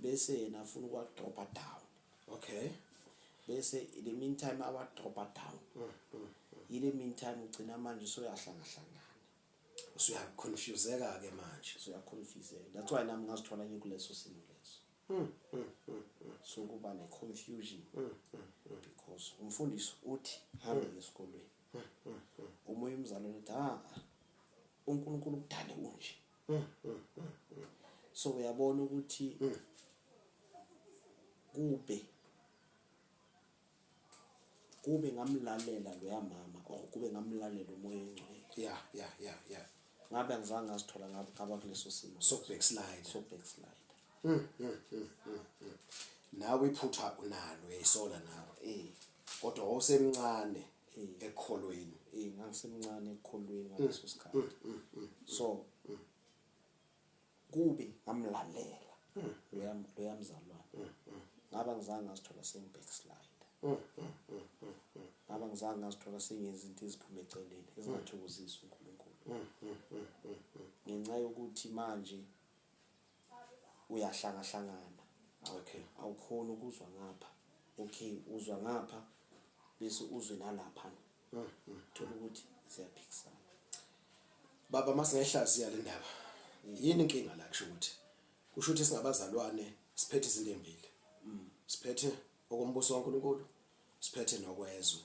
bese yena afuna ukwadropa down. Okay. Bese in the meantime awadropa down, in the meantime ugcina manje soyahlangahlangana, Usuyaconfuseka ke manje. soyaconfuse. That's why nami ngazithola ngikuleso simo leso, so kuba ne-confusion, because umfundisi uthi hambe esikolweni, umoya umzalwane uthi uNkulunkulu kudale unje. So uyabona ukuthi kube ngamlalela loya mama, or kube ngamlalela umoya engcwele, Yeah. ngabe angizange ngazithola ngaba kuleso simo So backslide. so backslide. Nawe iphutha unalo eyisola nawe. Kodwa wawusemncane ekholweni. Ngangisemncane ekukholweni ngaleso sikhathi, so kube ngamlalela loya mzalwane, ngaba ngizange ngazithola sengi-backslide, ngaba ngizange ngazithola sengenza izinto eziphuma eceleni ezingathokozisi uNkulunkulu, ngenxa yokuthi manje uyahlangahlangana. Okay. Awukhona ukuzwa ngapha, okay, uzwa ngapha bese uzwe nalapha, thola ukuthi siyaphikisana. Baba masingayihlaziya le ndaba. Yini inkinga la kusho ukuthi? Kusho ukuthi singabazalwane siphethe izinto embili. Siphethe okombuso kaNkulunkulu, siphethe nokwezwe.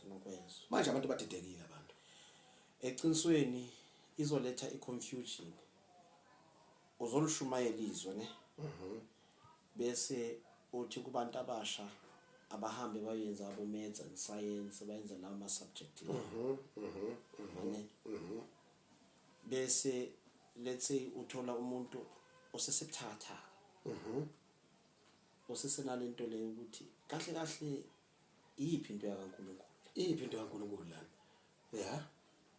Manje abantu badidekile abantu. Eqinisweni izoletha i-confusion. Uzolishumayela izwe ne? Bese uthi kubantu abasha abahambe bayenza abo maths and science bayenza lawo ma subject manje bese let's say uthola umuntu osesebuthatha osesenalento leyo ukuthi kahle kahle iyiphi into yaNkulunkulu iphi into kaNkulunkulu lana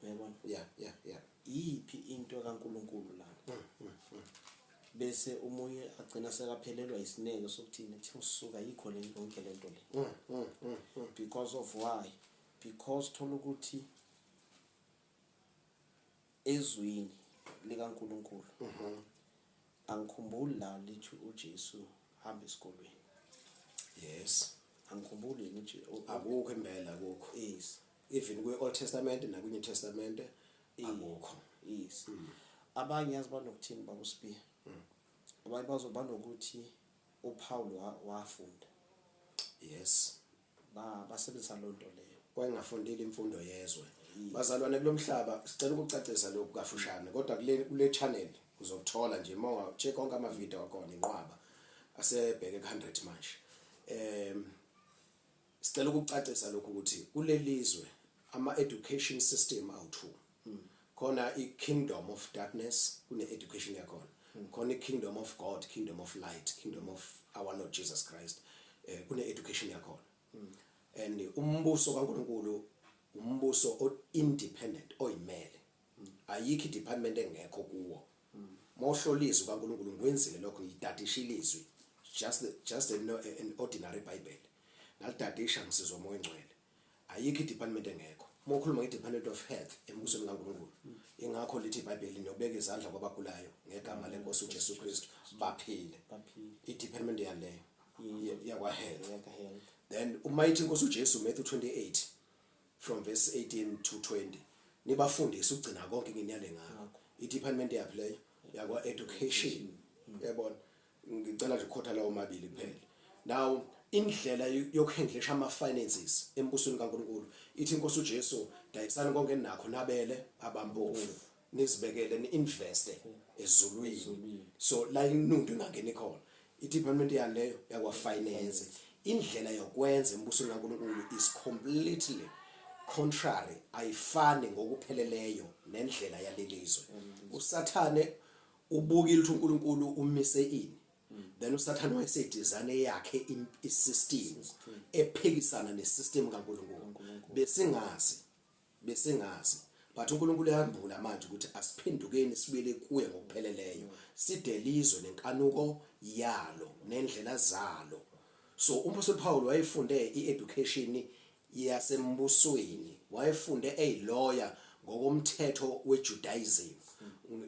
uyabona yeah iyiphi into kaNkulunkulu lana bese umunye agcina sekaphelelwa isineke sokuthina thi usuka yikho le yonke lento le because of why because thola ukuthi ezwini likaNkulunkulu angikhumbuli la lithi uJesu hamba esikolweni yes angikhumbuli nje akukho impela akukho yes even kwi-Old Testament nakwi-New Testament akukho yes abanye yazi banokuthini bakusibiya abanye bazoba nokuthi uPaul wafunda yes basebenzisa lonto leyo wayengafundile imfundo yezwe bazalwane kulomhlaba sicela ukucacisa lokhu kafushane kodwa kule channel uzokuthola nje uma check konke ama video akona inqwaba asebheke 100 manje sicela ukucacisa lokhu ukuthi kulelizwe ama education system awu2 khona i-kingdom of darkness kune education yakhona khona i-kingdom of God kingdom of light kingdom of our Lord Jesus Christ kune education yakhona and umbuso kaNkulunkulu umbuso independent oyimele ayikho department engekho kuwo mawuhlolizwe kaNkulunkulu ngikwenzile lokho ngidadisha ilizwi just an ordinary bible nalidadisha ngisizwa moya engcwele ayikho department engekho mokhuluma ngedepartment of health embusweni kaNkulunkulu ingakho lithi iBhayibheli niyobeka izandla kwabagulayo ngegama lenkosi uJesu Kristu baphile idepartment yaleyo yakwa health then umayithi inkosi uJesu Matthew 28 from verse 18 to 20 nibafundise ugcina konke nginiyale ngakho idepartment yaphi leyo yakwa education yabona ngicela nje ukhotha lawo mabili kuphela now indlela yokuhandlisha ama finances embusweni kaNkulunkulu ithi inkosi uJesu dayisani konke enakho nabele abampofu nizibekele ni-investe ezulwini so la inundu ingangeni khona idepartment yaleyo yakwa finance indlela yokwenza embusweni kaNkulunkulu is completely contrary ayifani ngokupheleleyo nendlela yalelizwe usathane ubukile ukuthi uNkulunkulu umise ini then usathane wayesedizane yakhe isystem ephikisana nesystem kaNkulunkulu besingazi but uNkulunkulu uyambula manje ukuthi asiphendukeni sibele kuye ngokupheleleyo sidelizwe nenkanuko yalo nendlela zalo so uMpostoli Paul wayefunde i-education yasembusweni wayefunde lawyer ngokomthetho weJudaism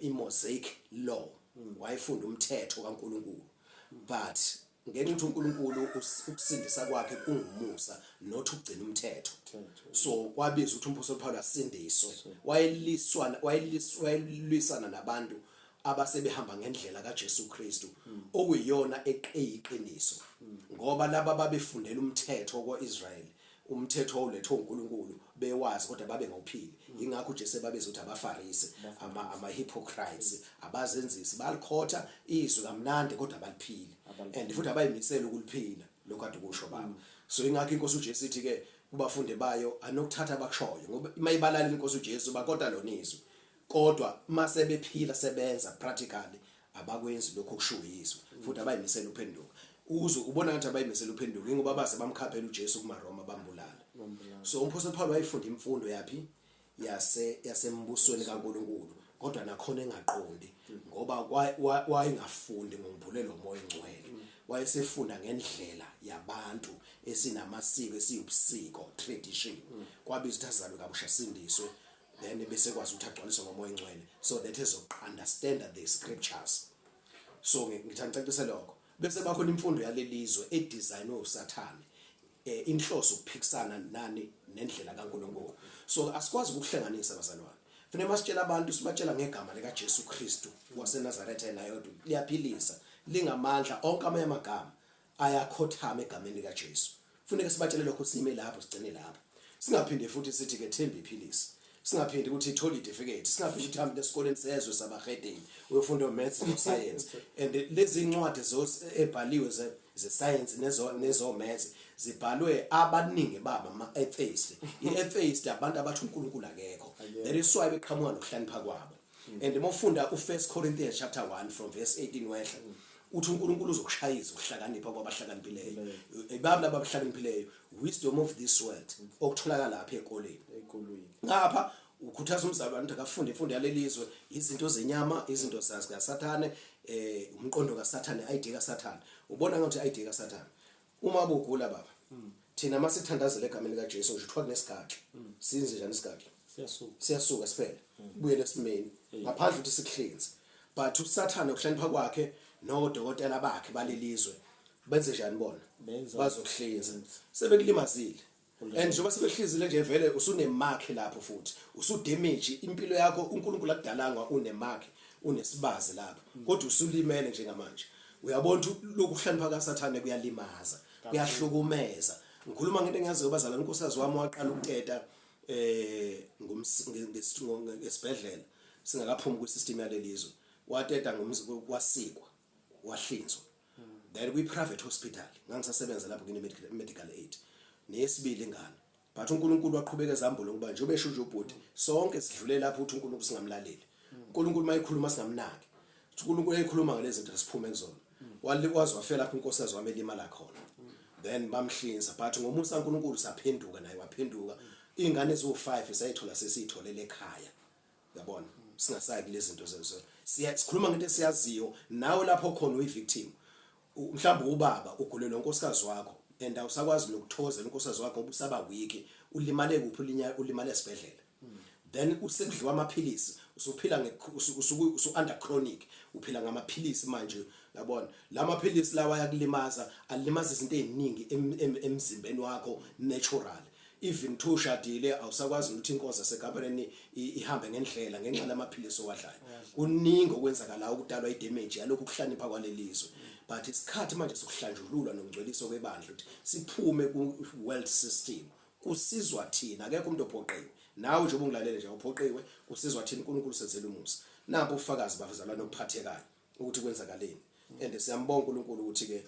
iMosaic law wayefunda umthetho kaNkulunkulu but ngenxa ukuthi uNkulunkulu ukusindisa kwakhe kungumusa not ukugcina umthetho so kwabiza ukuthi uMpostoli Paul asindiswe wayelwisana nabantu abasebehamba ngendlela kaJesu Kristu okuyiyona eqiqiniso ngoba laba babefundela umthetho kwaIsrael umthetho oletho uNkulunkulu bewazi kodwa babe ngawuphili ingakho nje sebabeza ukuthi abaFarisi ama hypocrites abazenzisi balikhotha izwi kamnandi kodwa baliphili and futhi abayimisela ukuliphila lokade kusho baba so ingakho inkosi uJesu ithi ke kubafundi bayo anokuthatha abakushoyo ngoba mayibalala inkosi uJesu bakodwa lonizwe kodwa mase bephila sebenza practically abakwenzi lokho okushiwo izwi futhi abayimisela uphenduka uzo ubona ngathi abayimisela uphenduka ngoba baze bamkhaphela uJesu kumaRoma bambulala so uMpostoli Paul wayefunda imfundo yapi yasembusweni kaNkulunkulu kodwa nakhona engaqondi ngoba wayengafundi ngombulelo moya engcwele wayesefunda ngendlela yabantu esinamasiko esiyubusiko tradition kwabiza ukuthi azalwe kabusha sindiswe then bese kwazi ukuthi agcwaliswe ngomoya engcwele so that understand the scriptures so ngithanda ukucacisa lokho bese bakhona imfundo yalelizwe edesignwe uSathane inhloso ukuphikisana nani nendlela kaNkulunkulu so asikwazi ukuhlanganisa bazalwane fanele masitshela abantu sibatshela ngegama lika Jesu Kristu waseNazaretha nayodwa liyaphilisa lingamandla onke amagama ayakhothama egameni lika Jesu funeka sibatshele lokho sime lapho sigcine lapho singaphinde futhi sithi ke themba iphilisi singaphindi ukuthi ithole certificate, singaphindi ukuthi hambe esikoleni sezwe sabahedeni uyofunda maths no science. And lezi incwadi ebhaliwe ze science nezo maths zibhalwe abaningi baba ama-atheist. I-atheist abantu abathi uNkulunkulu akekho. That is why beqhamuka nokuhlonipha kwabo. And mawufunda u1 Corinthians chapter 1 from verse 18 wehla uthi uNkulunkulu uzokushayisa ukuhlakanipha kwabahlakaniphileyo. Ibaba laba abahlakaniphileyo, wisdom of this world okutholakala lapha ekoleni. Ngapha ukhuthaza umzalwane ukuthi akafunde imfundo yalelizwe, izinto zenyama, izinto zikaSathane, umqondo kaSathane, ID kaSathane. Ubona ngathi ID kaSathane. Uma bugula baba, thina masithandazela igama lika Jesu nje uthwa kunesigaqi. Sinze njani isigaqi? Siyasuka siphela. Buyele esimeni. Ngaphandle ukuthi sikuhlinze. But uSathane ukuhlonipha kwakhe nodokotela bakhe balelizwe benze njani bona? Bazokuhlinza. Sebekulimazile. And njengoba sebehlizile nje vele usunemark lapho futhi. Usudamage impilo yakho, uNkulunkulu akudalanga unemark, unesibazi lapho. Kodwa usulimele njengamanje. Uyabona ukuthi lokuhlonipha kaSathane kuyalimaza, kuyahlukumeza. Ngikhuluma ngento engiyaziyo bazalwane, unkosikazi wami waqala ukuteta ngesibhedlela singakaphumi kwisystem yalelizwe. Wateta kwasikwa, wahlinzwa. Then kwi-private hospital ngangisasebenza lapho kune medical aid. Nesibili ingane. But uNkulunkulu waqhubeka ezambulo ngoba nje ubesho nje ubhuti sonke sidlule lapho uthi uNkulunkulu singamlaleli. uNkulunkulu mayikhuluma singamnaki. uNkulunkulu eyikhuluma ngalezi zinto siphume kuzona. Walikwazi wafela lapho unkosikazi wami elimala khona. Then bamhlinza but ngomusa uNkulunkulu saphenduka naye waphenduka. Ingane ezo5 sayithola sesitholele ekhaya. Uyabona? Singasayi kulezi zinto zezo. Sikhuluma ngento esiyaziyo nawe lapho khona uyivictim. Mhlawumbe ubaba ugulelwe unkosikazi wakho and awusakwazi nokuthozela unkosikazi wakho ngoba usaba weak, ulimale kuphi ulimale esibhedlela. Then usekudliwa amaphilisi, usuphila usu under chronic, uphila ngamaphilisi manje, yabona. Lamaphilisi lawa ayakulimaza, alimaza izinto eziningi emzimbeni wakho natural. Even to ushadile awusakwazi ukuthi inkosi yaseGaborone ihambe ngendlela ngenxa lamaphilisi owadlayo. Kuningi okwenzakala ukudalwa idamage yalokhu kuhlanipha kwalelizwe. But isikhathi manje sokuhlanjululwa nokungcweliswa kwebandla ukuthi siphume ku world system. Kusizwa thina, akekho umuntu ophoqewe. Nawe nje ubungilalele nje uphoqewe, kusizwa thina uNkulunkulu senzele umusa. Napho ufakazi bafazalana okuphathekayo ukuthi kwenzakaleni. And siyambonga uNkulunkulu ukuthi ke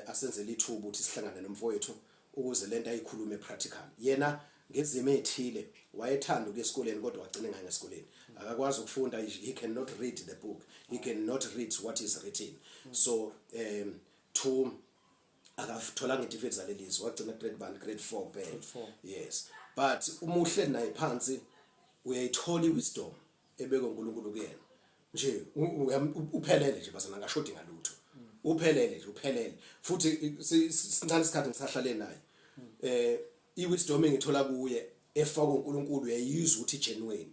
asenzele ithuba ukuthi sihlangane nomfowethu ukuze lento ayikhulume practical. Yena ngezimo ezithile wayethanda ukuya esikoleni kodwa wagcina ngayo esikoleni. Akakwazi ukufunda, he cannot read the book, he cannot read what is written. So to akathola ngetifethi zalelizwe wagcina grade 1 grade 4 phela. Yes, but umuhle naye phansi uyayithola iwisdom ebekwe uNkulunkulu kuyena. Nje uphelele nje basana ngashodi ngalutho. Uphelele nje uphelele. Futhi sinthanda isikhathi ngisahlale naye. Iwisdom engithola kuye efaka uNkulunkulu uyayizwa ukuthi genuine.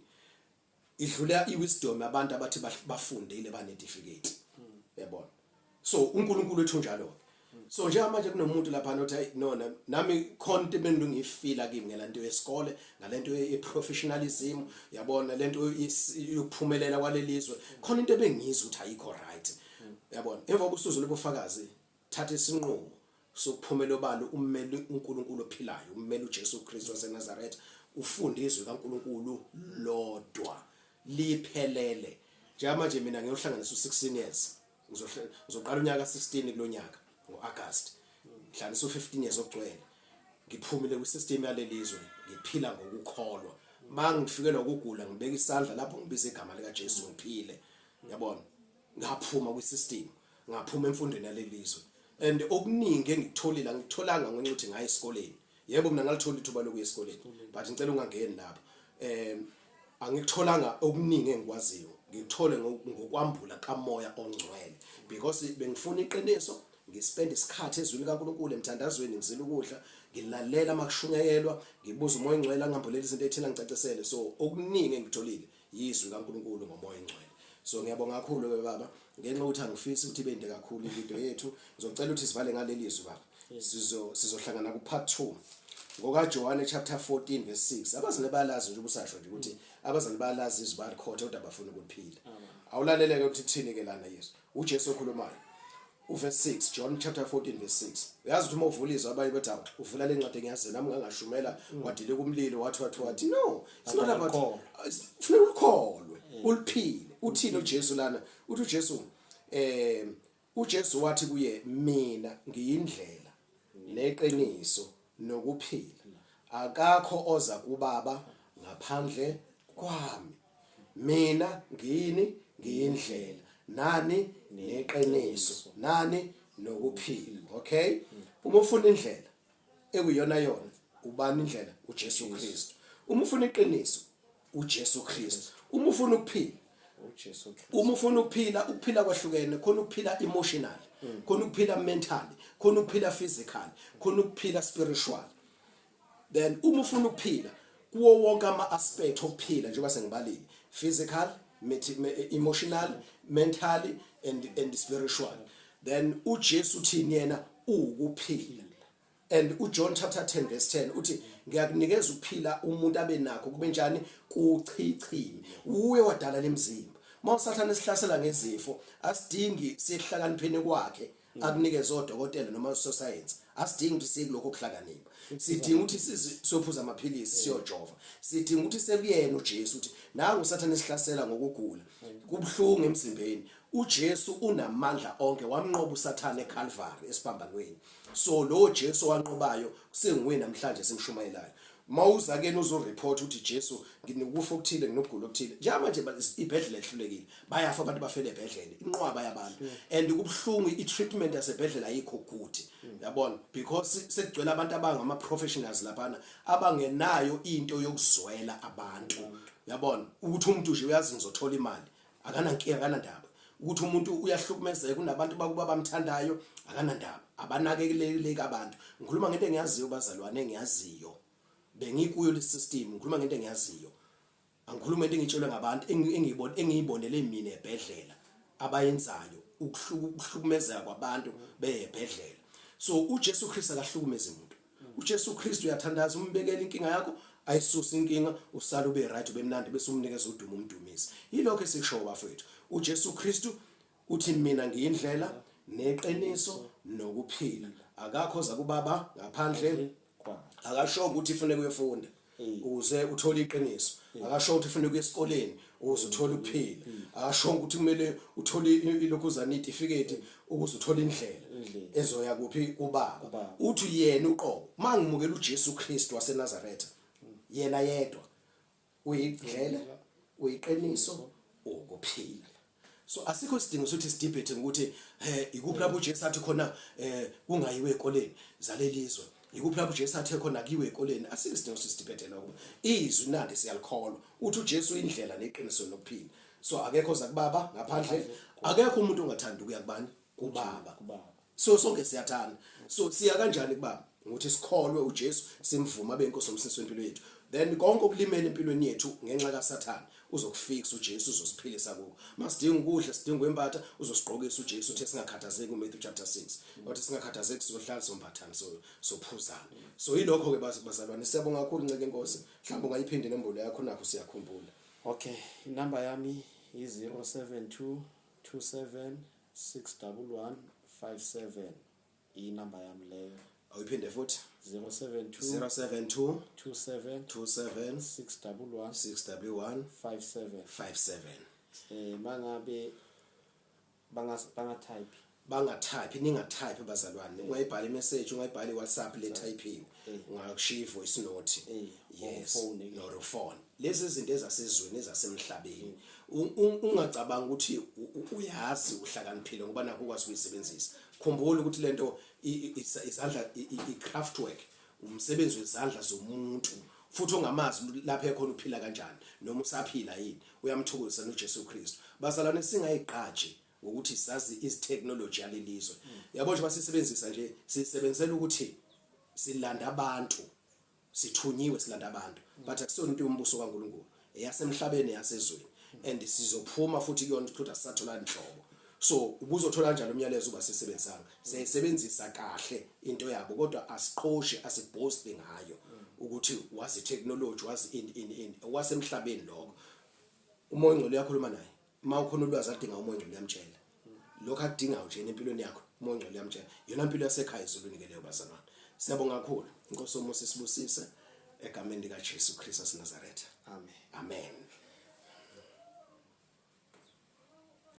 Idlula iwisdom abantu abathi bafundile banetificate. Yabona. So uNkulunkulu wethu njalo. So nje manje kunomuntu lapha nothi nona nami khona into ebengifila kimi ngelanto yesikole, ngalento yeprofessionalism, yabona lento yokuphumelela kwalelizwe. Khona into ebengizwa ukuthi ayikho right. Yabona. Emva kokusuzo lobufakazi thatha isinqumo sokuphumela obalo ummeli uNkulunkulu ophilayo, ummeli uJesu Kristu waseNazaretha, ufunde izwi kaNkulunkulu lodwa liphelele. Njengamanje mina ngiyohlanganisa u16 years. Ngizoqala unyaka 16 kulonyaka ngoAugust. Ngihlanganisa u15 years ogcwele. Ngiphumile kwisystem yalelizwe, ngiphila ngokukholwa. Mangifikelwa ukugula ngibeka isandla lapho ngibiza igama lika Jesu ngiphile. Yabona? Ngaphuma kwisystem, ngaphuma emfundweni yalelizwe. And okuningi engikutholile ngikutholanga ngenxa ukuthi ngayi esikoleni. Yebo mina ngalithola ithuba lokuya esikoleni, but ngicela ungangeni lapho. Angikutholanga okuningi engikwaziyo. Ngikuthole ngokwambula kamoya ongcwele because bengifuna iqiniso, ngispend isikhathi ezwini kaNkulunkulu emthandazweni, ngizila ukudla, ngilalela makushungayelwa, ngibuza umoya ongcwele angambulela izinto ezithina ngicacesele. So okuningi engikutholile yizwi kaNkulunkulu ngomoya ongcwele. So ngiyabonga kakhulu ke baba, ngenxa ukuthi angifisi ukuthi ibende kakhulu ivideo yethu. Ngizocela ukuthi sivale ngalelizwi baba. Sizohlangana ku part 2 ngokaJohane chapter 14 verse 6. Abazali bayalazi nje ubusasho nje ukuthi abazali bayalazi izwi balikhotha kodwa bafuna ukuphila. Awulaleleke ukuthi kuthini ke lana Yesu. uJesu okhulumayo uverse 6, John chapter 14 verse 6. Uyazi ukuthi uma uvula izwi abanye bathi uvula le ncwadi engiyazini nami ngangashumela kwadile kumlilo wathi no, it's not about kufanele ulikholwe uliphile. Uthini uJesu lana? Uthi uJesu wathi kuye, mina ngiyindlela neqiniso nokuphila, akakho oza kuBaba ngaphandle kwami. Mina ngiyindlela, nani neqiniso, nani nokuphila. Okay, uma ufuna indlela ekuyona yona, ubani indlela? uJesu Kristu. Uma ufuna iqiniso, uJesu Kristu. Uma ufuna ukuphila, uJesu Kristu. uma ufuna ukuphila kwahlukene, khona ukuphila emotionally, khona ukuphila mentally, khona ukuphila physically, khona ukuphila spiritual. Then uma ufuna ukuphila kuwo wonke ama-aspect okuphila njengoba sengibalile, physical, emotional, mentally and spiritual, then uJesu uthini yena? Ukuphila. And uJohn chapter 10 verse 10 uthi ngiyakunikeza ukuphila umuntu abe nakho kube njani? Kuchichime. Uye wadala lemzimba. Mawusathana esihlasela ngezifo, asidingi sihlakanipheni kwakhe akunikeze odokotela noma usoscience. Asidingi ukuthi sikulokho okuhlakanipha. Sidinga ukuthi siyophuza amaphilisi, siyojova. Sidinga ukuthi sekuyena uJesu uthi nangu usathana esihlasela ngokugula, kubhlungu emzimbeni. uJesu unamandla onke, wamnqoba uSathane eCalvary esiphambanweni. So lo Jesu wanqobayo senguwe namhlanje simshumayelayo. Mawuza ke uzoreport uthi Jesu nginikufa okuthile nginokugula okuthile. Njengamanje ibhedlela ehlulekile. Bayafa abantu bafele ebhedlela. Inqwaba yabantu. And kubhlungu i-treatment yasebhedlela ayikho good. Yabona? Because sekugcwele abantu abangama professionals lapana abangenayo into yokuzwela abantu. Yabona? Ukuthi umuntu nje uyazi ngizothola imali. Akanankinga, akanandaba. Ukuthi umuntu uyahlukumezeka kunabantu bakuba bamthandayo, akanandaba. Abanakekeleleki abantu. Ngikhuluma ngento engiyaziyo bazalwane, engiyaziyo. Bengikuyo le system, ngikhuluma ngento engiyaziyo. Angikhuluma into engitshelwe ngabantu engiyibonele mina ebhedlela abayenzayo ukuhlukumezeka kwabantu beyebhedlela. So uJesu Kristu akahlukumeza umuntu. uJesu Kristu uyathandaza, umbekela inkinga yakho, ayisusa inkinga, usala ube right, ube mnandi bese umnikeza udumo umdumisi. Yilokho esikusho bafethu. uJesu Kristu uthi mina ngiyindlela neqiniso nokuphila. Akakho oza kuBaba ngaphandle. Akasho ukuthi ufanele uyefunda ukuze uthole iqiniso. Akasho ukuthi ufanele uye esikoleni ukuze uthole ukuphila. Akasho ukuthi kumele uthole ilokhuzana certificate ukuze uthole indlela ezoya kuphi kuBaba. Uthi yena uqobo mangimukela uJesu Kristu waseNazaretha, yena yedwa uyindlela, uyiqiniso, ukuphila. So asikho isidingo sokuthi sidebate ukuthi ikuphi lapho uJesu athi khona kungayiwe ekoleni zalelizwe. Ikuphi lapho uJesu athe khona akiwe ekoleni. Asikho isidingo sokuthi sidebate lokho. Izwi nandi siyalikholwa. Uthi uJesu indlela neqiniso nokuphila. So akekho oza kuBaba ngaphandle. Akekho umuntu ongathanda ukuya kubani? kuBaba. So sonke siyathanda. So siya kanjani kuBaba? Ukuthi sikholwe uJesu, simvuma benkosi omsisi wempilo yethu. Then konke okulimela empilweni yethu ngenxa kaSathane uzokufix uJesu, uzosiphilisa kuko. Masidinga ukudla, sidinga impatha, uzosiqhokisa uJesu uthe singakhathazeki uMatthew chapter 6. Wathi singakhathazeki sizohlala sombathana sophuzana. So yilokho ke bazalwane, siyabonga kakhulu nceke enkosi. Mhlawumbe ungayiphinde inombolo yakho nakho siyakhumbula. Okay, inamba yami yi-072 27 61157. Inamba yami leyo. Awuyiphinde futhi 072 072 27 27 611 611 57. Mangabe bangatype ningatype bazalwane. Ungayibhala imessage, ungayibhala iWhatsApp le type, ungakushiya ivoice note. Yes, no phone. Lezi izinto ezasezweni ezasemhlabeni. Ungacabanga ukuthi uyazi uhlakaniphile ngoba nakho ukwazi ukuyisebenzisa. Khumbula ukuthi lento izandla i-craft work, umsebenzi wezandla zomuntu. Futhi ongamazi lapha ekhona uphila kanjani noma usaphila yini, uyamthokozisa noJesu Kristu. Bazalwane singayigqaji ukuthi sazi is-technology yalelizwe. Yabo nje basisebenzisa nje, sisebenzela ukuthi silanda abantu, sithunyiwe silanda abantu, but akusona into yombuso kaNkulunkulu eyasemhlabeni yasezweni. And sizophuma futhi kuyona ukuthi asathola inhlobo. So ubuzothola kanjalo umyalezo uba sisebenzisanga. Siyayisebenzisa kahle into yabo kodwa asiqhoshe, asiboast ngayo ukuthi wazi technology, wazi in wasemhlabeni lokho. Umoya ongcwele uyakhuluma naye. Uma ukhona ulwazi adinga umoya ongcwele uyamtshela. Lokho akudingayo nje empilweni yakho umoya ongcwele uyamtshela yona impilo yasekhaya ezulwini ke leyo bazalwane. Siyabonga kakhulu inkosi yomusa isibusise egameni lika Jesu Kristu waseNazaretha. Amen. Amen.